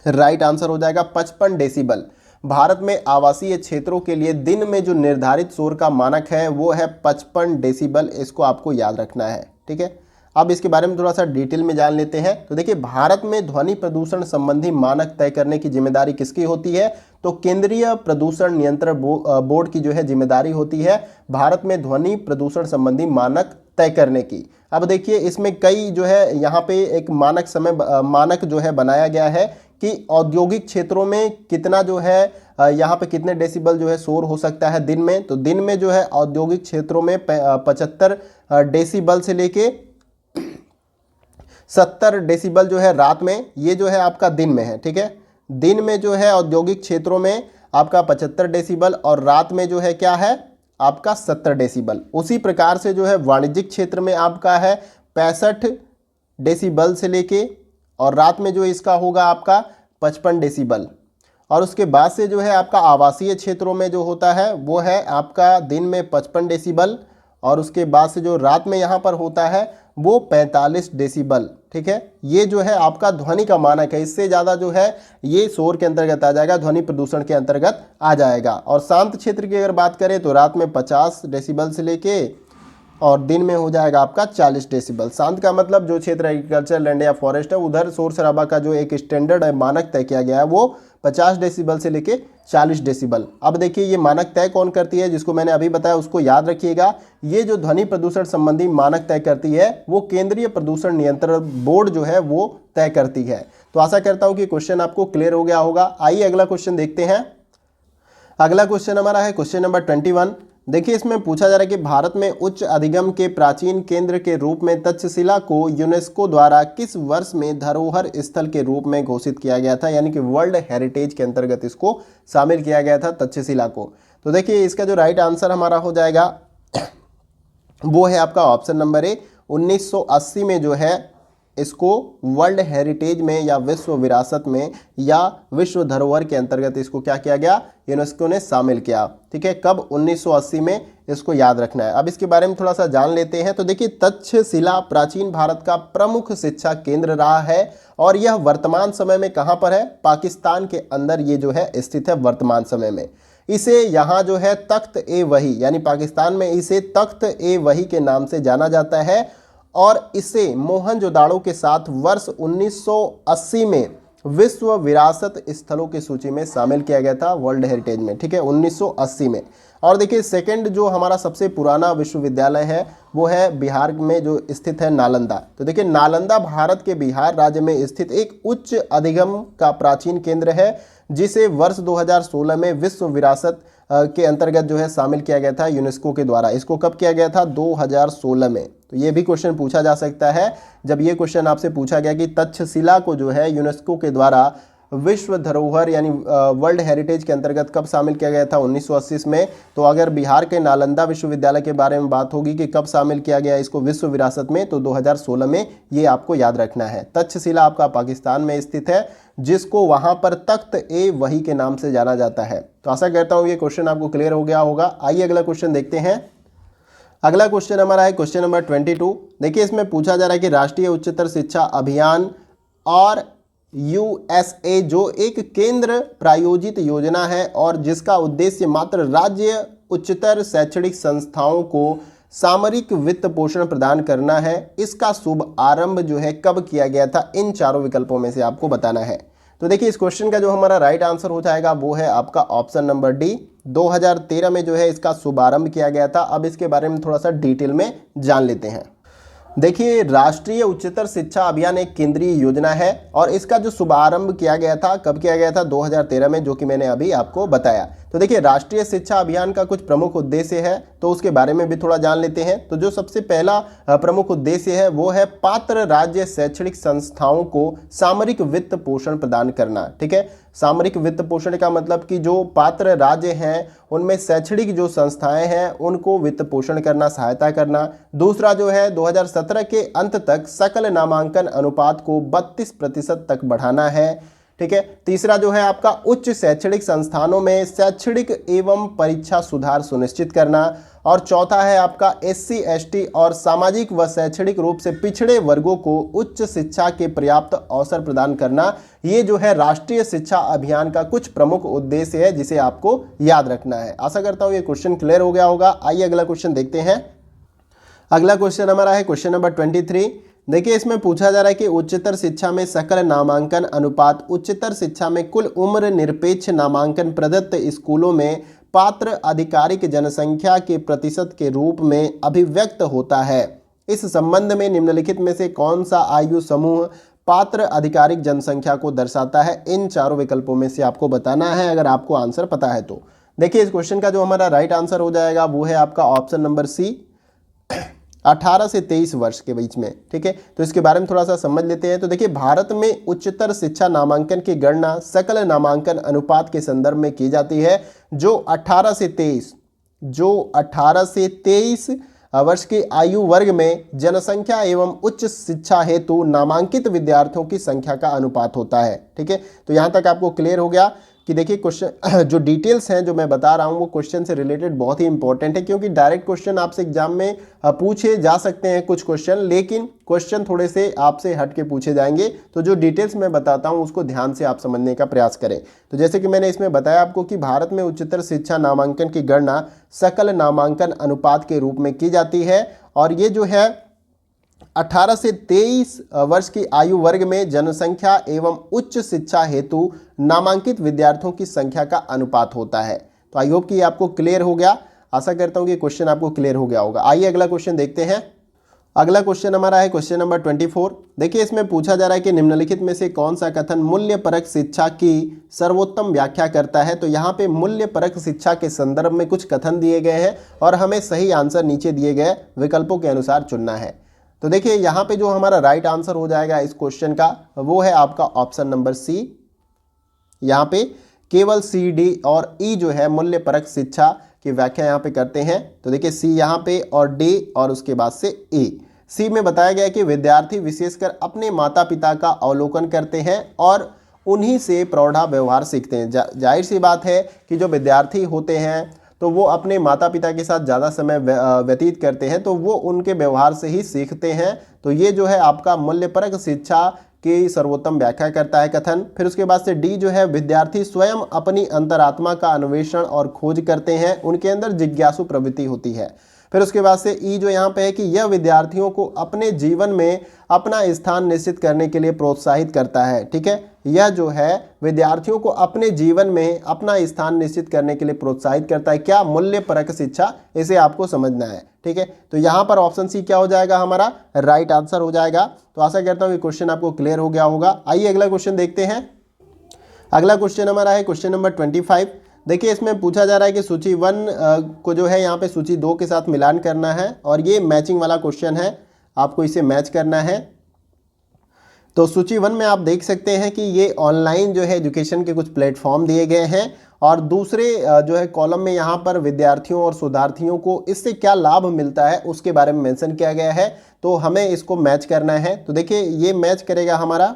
राइट आंसर हो जाएगा 55 डेसिबल। भारत में आवासीय क्षेत्रों के लिए दिन में जो निर्धारित शोर का मानक है वो है 55 डेसिबल। इसको आपको याद रखना है। ठीक है, अब इसके बारे में थोड़ा सा डिटेल में जान लेते हैं। तो देखिए भारत में ध्वनि प्रदूषण संबंधी मानक तय करने की जिम्मेदारी किसकी होती है? तो केंद्रीय प्रदूषण नियंत्रण बोर्ड की जो है जिम्मेदारी होती है भारत में ध्वनि प्रदूषण संबंधी मानक तय करने की। अब देखिए इसमें कई जो है यहाँ पे एक मानक जो है बनाया गया है कि औद्योगिक क्षेत्रों में कितना जो है यहाँ पे कितने डेसिबल जो है शोर हो सकता है दिन में। तो दिन में जो है औद्योगिक क्षेत्रों में 75 डेसिबल से लेके 70 डेसिबल जो है रात में, ये जो है आपका दिन में है। ठीक है, दिन में जो है औद्योगिक क्षेत्रों में आपका 75 डेसिबल और रात में जो है क्या है आपका 70 डेसिबल। उसी प्रकार से जो है वाणिज्यिक क्षेत्र में आपका है 65 डेसिबल से लेके और रात में जो इसका होगा आपका 55 डेसिबल। और उसके बाद से जो है आपका आवासीय क्षेत्रों में जो होता है वो है आपका दिन में 55 डेसिबल और उसके बाद से जो रात में यहाँ पर होता है वो 45 डेसिबल। ठीक है, ये जो है आपका ध्वनि का मानक है, इससे ज़्यादा जो है ये शोर के अंतर्गत आ जाएगा, ध्वनि प्रदूषण के अंतर्गत आ जाएगा। और शांत क्षेत्र की अगर बात करें तो रात में 50 डेसिबल से लेके और दिन में हो जाएगा आपका 40 डेसिबल। शांत का मतलब जो क्षेत्र एग्रीकल्चर लैंड या फॉरेस्ट है उधर शोर शराबा का जो एक स्टैंडर्ड है, मानक तय किया गया है, वो 50 डेसिबल से लेके 40 डेसिबल। अब देखिए ये मानक तय कौन करती है, जिसको मैंने अभी बताया उसको याद रखिएगा। ये जो ध्वनि प्रदूषण संबंधी मानक तय करती है वो केंद्रीय प्रदूषण नियंत्रण बोर्ड जो है वो तय करती है। तो आशा करता हूँ कि क्वेश्चन आपको क्लियर हो गया होगा। आइए अगला क्वेश्चन देखते हैं। अगला क्वेश्चन हमारा है क्वेश्चन नंबर 21। देखिए इसमें पूछा जा रहा है कि भारत में उच्च अधिगम के प्राचीन केंद्र के रूप में तक्षशिला को यूनेस्को द्वारा किस वर्ष में धरोहर स्थल के रूप में घोषित किया गया था, यानी कि वर्ल्ड हेरिटेज के अंतर्गत इसको शामिल किया गया था तक्षशिला को। तो देखिए इसका जो राइट आंसर हमारा हो जाएगा वो है आपका ऑप्शन नंबर ए। 1980 में जो है इसको वर्ल्ड हेरिटेज में या विश्व विरासत में या विश्व धरोहर के अंतर्गत इसको क्या किया गया, यूनेस्को ने शामिल किया। ठीक है, कब, 1980 में, इसको याद रखना है। अब इसके बारे में थोड़ा सा जान लेते हैं। तो देखिए तक्षशिला प्राचीन भारत का प्रमुख शिक्षा केंद्र रहा है और यह वर्तमान समय में कहाँ पर है, पाकिस्तान के अंदर ये जो है स्थित है वर्तमान समय में। इसे यहाँ जो है तख्त ए वही, यानी पाकिस्तान में इसे तख्त ए वही के नाम से जाना जाता है और इसे मोहनजोदाड़ो के साथ वर्ष 1980 में विश्व विरासत स्थलों की सूची में शामिल किया गया था वर्ल्ड हेरिटेज में। ठीक है, 1980 में। और देखिए सेकंड जो हमारा सबसे पुराना विश्वविद्यालय है वो है बिहार में जो स्थित है नालंदा। तो देखिए नालंदा भारत के बिहार राज्य में स्थित एक उच्च अधिगम का प्राचीन केंद्र है जिसे वर्ष 2016 में विश्व विरासत के अंतर्गत जो है शामिल किया गया था यूनेस्को के द्वारा। इसको कब किया गया था, 2016 में। तो ये भी क्वेश्चन पूछा जा सकता है जब ये क्वेश्चन आपसे पूछा गया कि तक्षशिला को जो है यूनेस्को के द्वारा विश्व धरोहर यानी वर्ल्ड हेरिटेज के अंतर्गत कब शामिल किया गया था, 1980 में। तो अगर बिहार के नालंदा विश्वविद्यालय के बारे में बात होगी कि कब शामिल किया गया इसको विश्व विरासत में, तो 2016 में, ये आपको याद रखना है। तक्षशिला आपका पाकिस्तान में स्थित है जिसको वहां पर तख्त ए वही के नाम से जाना जाता है। तो आशा करता हूँ ये क्वेश्चन आपको क्लियर हो गया होगा। आइए अगला क्वेश्चन देखते हैं। अगला क्वेश्चन हमारा है क्वेश्चन नंबर 22। देखिए इसमें पूछा जा रहा है कि राष्ट्रीय उच्चतर शिक्षा अभियान और यूएसए जो एक केंद्र प्रायोजित योजना है और जिसका उद्देश्य मात्र राज्य उच्चतर शैक्षणिक संस्थाओं को सामरिक वित्त पोषण प्रदान करना है, इसका शुभ आरंभ जो है कब किया गया था, इन चारों विकल्पों में से आपको बताना है। तो देखिए इस क्वेश्चन का जो हमारा राइट आंसर हो जाएगा वो है आपका ऑप्शन नंबर डी। 2013 में जो है इसका शुभारंभ किया गया था। अब इसके बारे में थोड़ा सा डिटेल में जान लेते हैं। देखिए राष्ट्रीय उच्चतर शिक्षा अभियान एक केंद्रीय योजना है और इसका जो शुभारंभ किया गया था, कब किया गया था, 2013 में, जो कि मैंने अभी आपको बताया। तो देखिए राष्ट्रीय शिक्षा अभियान का कुछ प्रमुख उद्देश्य है तो उसके बारे में भी थोड़ा जान लेते हैं। तो जो सबसे पहला प्रमुख उद्देश्य है वो है पात्र राज्य शैक्षणिक संस्थाओं को सामरिक वित्त पोषण प्रदान करना। ठीक है, सामरिक वित्त पोषण का मतलब कि जो पात्र राज्य हैं उनमें शैक्षणिक जो संस्थाएं हैं उनको वित्त पोषण करना, सहायता करना। दूसरा जो है 2017 के अंत तक सकल नामांकन अनुपात को 32% तक बढ़ाना है। ठीक है, तीसरा जो है आपका उच्च शैक्षणिक संस्थानों में शैक्षणिक एवं परीक्षा सुधार सुनिश्चित करना। और चौथा है आपका SC ST और सामाजिक व शैक्षणिक रूप से पिछड़े वर्गों को उच्च शिक्षा के पर्याप्त अवसर प्रदान करना। ये जो है राष्ट्रीय शिक्षा अभियान का कुछ प्रमुख उद्देश्य है जिसे आपको याद रखना है। आशा करता हूँ ये क्वेश्चन क्लियर हो गया होगा। आइए अगला क्वेश्चन देखते हैं। अगला क्वेश्चन हमारा है क्वेश्चन नंबर 23। देखिए इसमें पूछा जा रहा है कि उच्चतर शिक्षा में सकल नामांकन अनुपात उच्चतर शिक्षा में कुल उम्र निरपेक्ष नामांकन प्रदत्त स्कूलों में पात्र आधिकारिक जनसंख्या के प्रतिशत के रूप में अभिव्यक्त होता है। इस संबंध में निम्नलिखित में से कौन सा आयु समूह पात्र आधिकारिक जनसंख्या को दर्शाता है, इन चारों विकल्पों में से आपको बताना है अगर आपको आंसर पता है तो। देखिए इस क्वेश्चन का जो हमारा राइट आंसर हो जाएगा वो है आपका ऑप्शन नंबर सी, 18 से 23 वर्ष के बीच में। ठीक है, तो इसके बारे में थोड़ा सा समझ लेते हैं। तो देखिए भारत में उच्चतर शिक्षा नामांकन की गणना सकल नामांकन अनुपात के संदर्भ में की जाती है जो 18 से 23 वर्ष के आयु वर्ग में जनसंख्या एवं उच्च शिक्षा हेतु नामांकित विद्यार्थियों की संख्या का अनुपात होता है। ठीक है, तो यहाँ तक आपको क्लियर हो गया। कि देखिए क्वेश्चन जो डिटेल्स हैं जो मैं बता रहा हूँ वो क्वेश्चन से रिलेटेड बहुत ही इंपॉर्टेंट है, क्योंकि डायरेक्ट क्वेश्चन आपसे एग्जाम में पूछे जा सकते हैं कुछ क्वेश्चन, लेकिन क्वेश्चन थोड़े से आपसे हट के पूछे जाएंगे। तो जो डिटेल्स मैं बताता हूँ उसको ध्यान से आप समझने का प्रयास करें। तो जैसे कि मैंने इसमें बताया आपको कि भारत में उच्चतर शिक्षा नामांकन की गणना सकल नामांकन अनुपात के रूप में की जाती है, और ये जो है 18 से 23 वर्ष की आयु वर्ग में जनसंख्या एवं उच्च शिक्षा हेतु नामांकित विद्यार्थियों की संख्या का अनुपात होता है। तो आई होप कि आपको क्लियर हो गया। आशा करता हूं कि क्वेश्चन आपको क्लियर हो गया होगा। आइए अगला क्वेश्चन देखते हैं। अगला क्वेश्चन हमारा है क्वेश्चन नंबर 24। देखिए इसमें पूछा जा रहा है कि निम्नलिखित में से कौन सा कथन मूल्य परक शिक्षा की सर्वोत्तम व्याख्या करता है। तो यहाँ पे मूल्य परक शिक्षा के संदर्भ में कुछ कथन दिए गए हैं और हमें सही आंसर नीचे दिए गए विकल्पों के अनुसार चुनना है। तो देखिए यहाँ पे जो हमारा राइट आंसर हो जाएगा इस क्वेश्चन का वो है आपका ऑप्शन नंबर सी। यहाँ पे केवल सी, डी और ई जो है मूल्य परक शिक्षा की व्याख्या यहाँ पे करते हैं। तो देखिए सी यहाँ पे और डी और उसके बाद से ए। सी में बताया गया कि विद्यार्थी विशेषकर अपने माता पिता का अवलोकन करते हैं और उन्हीं से प्रौढ़ा व्यवहार सीखते हैं। जाहिर सी बात है कि जो विद्यार्थी होते हैं तो वो अपने माता पिता के साथ ज़्यादा समय व्यतीत करते हैं, तो वो उनके व्यवहार से ही सीखते हैं। तो ये जो है आपका मूल्यपरक शिक्षा की सर्वोत्तम व्याख्या करता है कथन। फिर उसके बाद से डी जो है विद्यार्थी स्वयं अपनी अंतरात्मा का अन्वेषण और खोज करते हैं, उनके अंदर जिज्ञासु प्रवृत्ति होती है। फिर उसके बाद से ई जो यहाँ पे है कि यह विद्यार्थियों को अपने जीवन में अपना स्थान निश्चित करने के लिए प्रोत्साहित करता है। ठीक है, यह जो है विद्यार्थियों को अपने जीवन में अपना स्थान निश्चित करने के लिए प्रोत्साहित करता है। क्या? मूल्य परक शिक्षा, इसे आपको समझना है। ठीक है, तो यहाँ पर ऑप्शन सी क्या हो जाएगा? हमारा राइट आंसर हो जाएगा। तो आशा करता हूँ कि क्वेश्चन आपको क्लियर हो गया होगा। आइए अगला क्वेश्चन देखते हैं। अगला क्वेश्चन हमारा है क्वेश्चन नंबर 25। देखिए इसमें पूछा जा रहा है कि सूची 1 को जो है यहाँ पे सूची 2 के साथ मिलान करना है, और ये मैचिंग वाला क्वेश्चन है, आपको इसे मैच करना है। तो सूची 1 में आप देख सकते हैं कि ये ऑनलाइन जो है एजुकेशन के कुछ प्लेटफॉर्म दिए गए हैं, और दूसरे जो है कॉलम में यहाँ पर विद्यार्थियों और शोधार्थियों को इससे क्या लाभ मिलता है उसके बारे में मेंशन किया गया है। तो हमें इसको मैच करना है। तो देखिए ये मैच करेगा हमारा,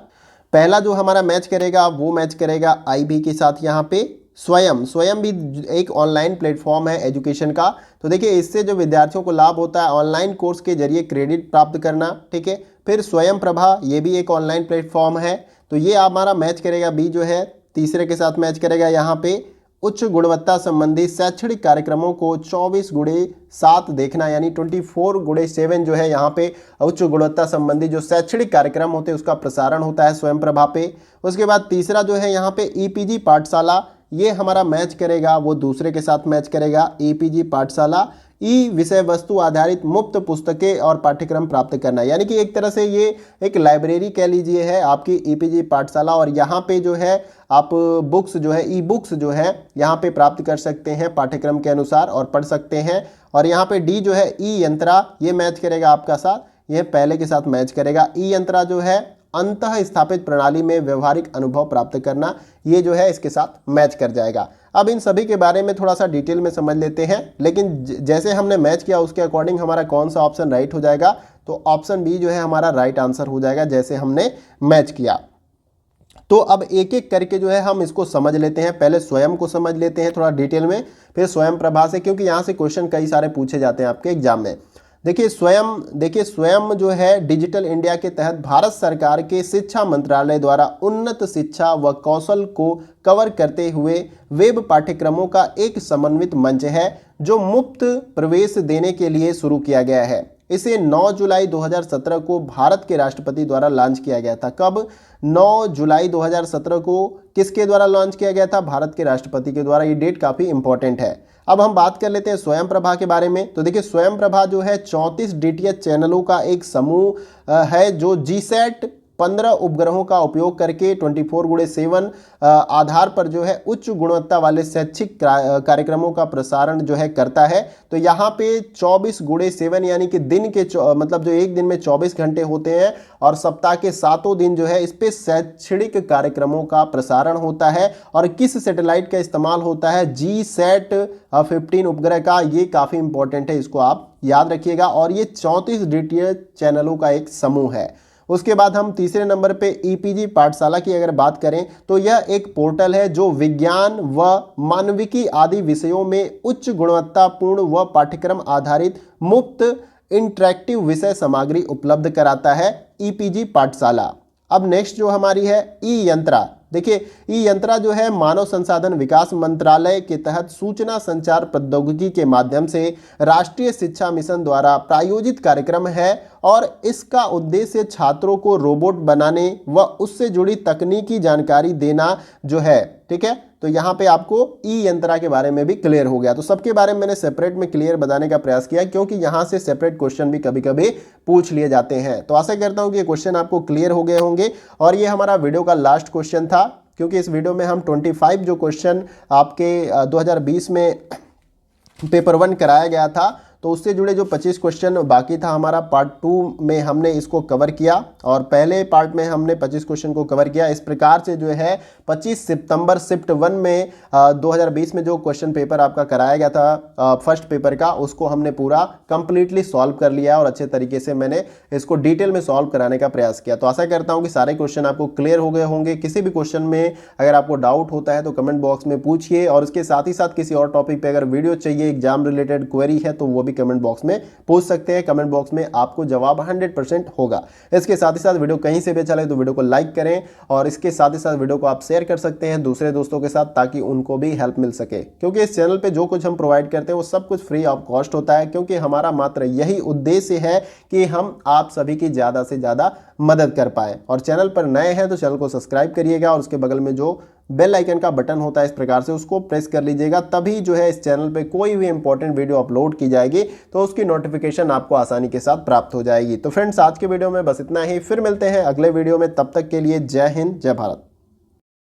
पहला जो हमारा मैच करेगा वो मैच करेगा IB के साथ। यहाँ पे स्वयं भी एक ऑनलाइन प्लेटफॉर्म है एजुकेशन का। तो देखिए इससे जो विद्यार्थियों को लाभ होता है ऑनलाइन कोर्स के जरिए क्रेडिट प्राप्त करना। ठीक है, फिर स्वयं प्रभा, ये भी एक ऑनलाइन प्लेटफॉर्म है। तो ये हमारा मैच करेगा बी जो है, तीसरे के साथ मैच करेगा यहाँ पे उच्च गुणवत्ता संबंधी शैक्षणिक कार्यक्रमों को 24/7 देखना, यानी 24/7 जो है यहाँ पे उच्च गुणवत्ता संबंधी जो शैक्षणिक कार्यक्रम होते हैं उसका प्रसारण होता है स्वयं प्रभा पे। उसके बाद तीसरा जो है यहाँ पे EPG पाठशाला, ये हमारा मैच करेगा वो दूसरे के साथ मैच करेगा EPG पाठशाला। ई विषय वस्तु आधारित मुफ्त पुस्तकें और पाठ्यक्रम प्राप्त करना, यानी कि एक तरह से ये एक लाइब्रेरी कह लीजिए है आपकी EPG पाठशाला, और यहाँ पे जो है आप बुक्स जो है ई-बुक्स जो है यहाँ पे प्राप्त कर सकते हैं पाठ्यक्रम के अनुसार और पढ़ सकते हैं। और यहाँ पे डी जो है ई यंत्रा, ये मैच करेगा आपका साथ, ये पहले के साथ मैच करेगा। ई यंत्रा जो है अंतः स्थापित प्रणाली में व्यवहारिक अनुभव प्राप्त करना, ये जो है इसके साथ मैच कर जाएगा। अब इन सभी के बारे में थोड़ा सा डिटेल में समझ लेते हैं, लेकिन जैसे हमने मैच किया उसके अकॉर्डिंग हमारा कौन सा ऑप्शन राइट हो जाएगा। तो ऑप्शन बी जो है हमारा राइट आंसर हो जाएगा जैसे हमने मैच किया। तो अब एक एक करके जो है हम इसको समझ लेते हैं। पहले स्वयं को समझ लेते हैं थोड़ा डिटेल में, फिर स्वयं प्रभा से, क्योंकि यहाँ से क्वेश्चन कई सारे पूछे जाते हैं आपके एग्जाम में। देखिए स्वयं जो है डिजिटल इंडिया के तहत भारत सरकार के शिक्षा मंत्रालय द्वारा उन्नत शिक्षा व कौशल को कवर करते हुए वेब पाठ्यक्रमों का एक समन्वित मंच है जो मुफ्त प्रवेश देने के लिए शुरू किया गया है। इसे 9 जुलाई 2017 को भारत के राष्ट्रपति द्वारा लॉन्च किया गया था। कब? 9 जुलाई 2017 को किसके द्वारा लॉन्च किया गया था? भारत के राष्ट्रपति के द्वारा। ये डेट काफ़ी इंपॉर्टेंट है। अब हम बात कर लेते हैं स्वयं प्रभा के बारे में। तो देखिए स्वयं प्रभा जो है 34 DTH चैनलों का एक समूह है जो GSAT 15 उपग्रहों का उपयोग करके 24/7 आधार पर जो है उच्च गुणवत्ता वाले शैक्षिक कार्यक्रमों का प्रसारण जो है करता है। तो यहाँ पे 24/7 यानी कि दिन के मतलब जो एक दिन में 24 घंटे होते हैं और सप्ताह के 7 दिन जो है इस पे शैक्षणिक कार्यक्रमों का प्रसारण होता है। और किस सैटेलाइट का इस्तेमाल होता है? GSAT 15 उपग्रह का। ये काफ़ी इंपॉर्टेंट है, इसको आप याद रखिएगा। और ये 34 DTH चैनलों का एक समूह है। उसके बाद हम तीसरे नंबर पे ईपीजी पाठशाला की अगर बात करें तो यह एक पोर्टल है जो विज्ञान व मानविकी आदि विषयों में उच्च गुणवत्तापूर्ण व पाठ्यक्रम आधारित मुफ्त इंटरेक्टिव विषय सामग्री उपलब्ध कराता है, ईपीजी पाठशाला। अब नेक्स्ट जो हमारी है ई यंत्रा। देखिए ई यंत्रा जो है मानव संसाधन विकास मंत्रालय के तहत सूचना संचार प्रौद्योगिकी के माध्यम से राष्ट्रीय शिक्षा मिशन द्वारा प्रायोजित कार्यक्रम है और इसका उद्देश्य छात्रों को रोबोट बनाने व उससे जुड़ी तकनीकी जानकारी देना जो है। ठीक है, तो यहाँ पे आपको ई यंत्रा के बारे में भी क्लियर हो गया। तो सबके बारे में मैंने सेपरेट में क्लियर बताने का प्रयास किया क्योंकि यहाँ से सेपरेट क्वेश्चन भी कभी कभी पूछ लिए जाते हैं। तो आशा करता हूँ कि ये क्वेश्चन आपको क्लियर हो गए होंगे और ये हमारा वीडियो का लास्ट क्वेश्चन था क्योंकि इस वीडियो में हम 25 जो क्वेश्चन आपके 2020 में पेपर 1 कराया गया था तो उससे जुड़े जो 25 क्वेश्चन बाकी था हमारा पार्ट 2 में हमने इसको कवर किया और पहले पार्ट में हमने 25 क्वेश्चन को कवर किया। इस प्रकार से जो है 25 सितंबर शिफ्ट 1 में 2020 में जो क्वेश्चन पेपर आपका कराया गया था फर्स्ट पेपर का, उसको हमने पूरा कंप्लीटली सॉल्व कर लिया और अच्छे तरीके से मैंने इसको डिटेल में सॉल्व कराने का प्रयास किया। तो आशा करता हूँ कि सारे क्वेश्चन आपको क्लियर हो गए होंगे। किसी भी क्वेश्चन में अगर आपको डाउट होता है तो कमेंट बॉक्स में पूछिए और इसके साथ ही साथ किसी और टॉपिक पर अगर वीडियो चाहिए, एग्जाम रिलेटेड क्वेरी है तो वो भी कमेंट बॉक्स में पूछ सकते हैं। कमेंट बॉक्स में आपको जवाब 100% होगा। इसके साथ ही साथ वीडियो कहीं से भी अच्छा लगे तो वीडियो को लाइक करें और इसके साथ ही साथ वीडियो को आप शेयर कर सकते हैं दूसरे दोस्तों के साथ ताकि उनको भी हेल्प मिल सके क्योंकि इस चैनल पे जो कुछ हम प्रोवाइड करते हैं वो सब कुछ फ्री ऑफ कॉस्ट होता है क्योंकि हमारा मात्र यही उद्देश्य है कि हम आप सभी की ज़्यादा से ज़्यादा मदद कर पाए। और चैनल पर नए हैं तो चैनल को सब्सक्राइब करिएगा और उसके बगल में जो बेल आइकन का बटन होता है इस प्रकार से उसको प्रेस कर लीजिएगा, तभी जो है इस चैनल पे कोई भी इंपॉर्टेंट वीडियो अपलोड की जाएगी तो उसकी नोटिफिकेशन आपको आसानी के साथ प्राप्त हो जाएगी। तो फ्रेंड्स आज के वीडियो में बस इतना ही, फिर मिलते हैं अगले वीडियो में। तब तक के लिए जय हिंद, जय भारत।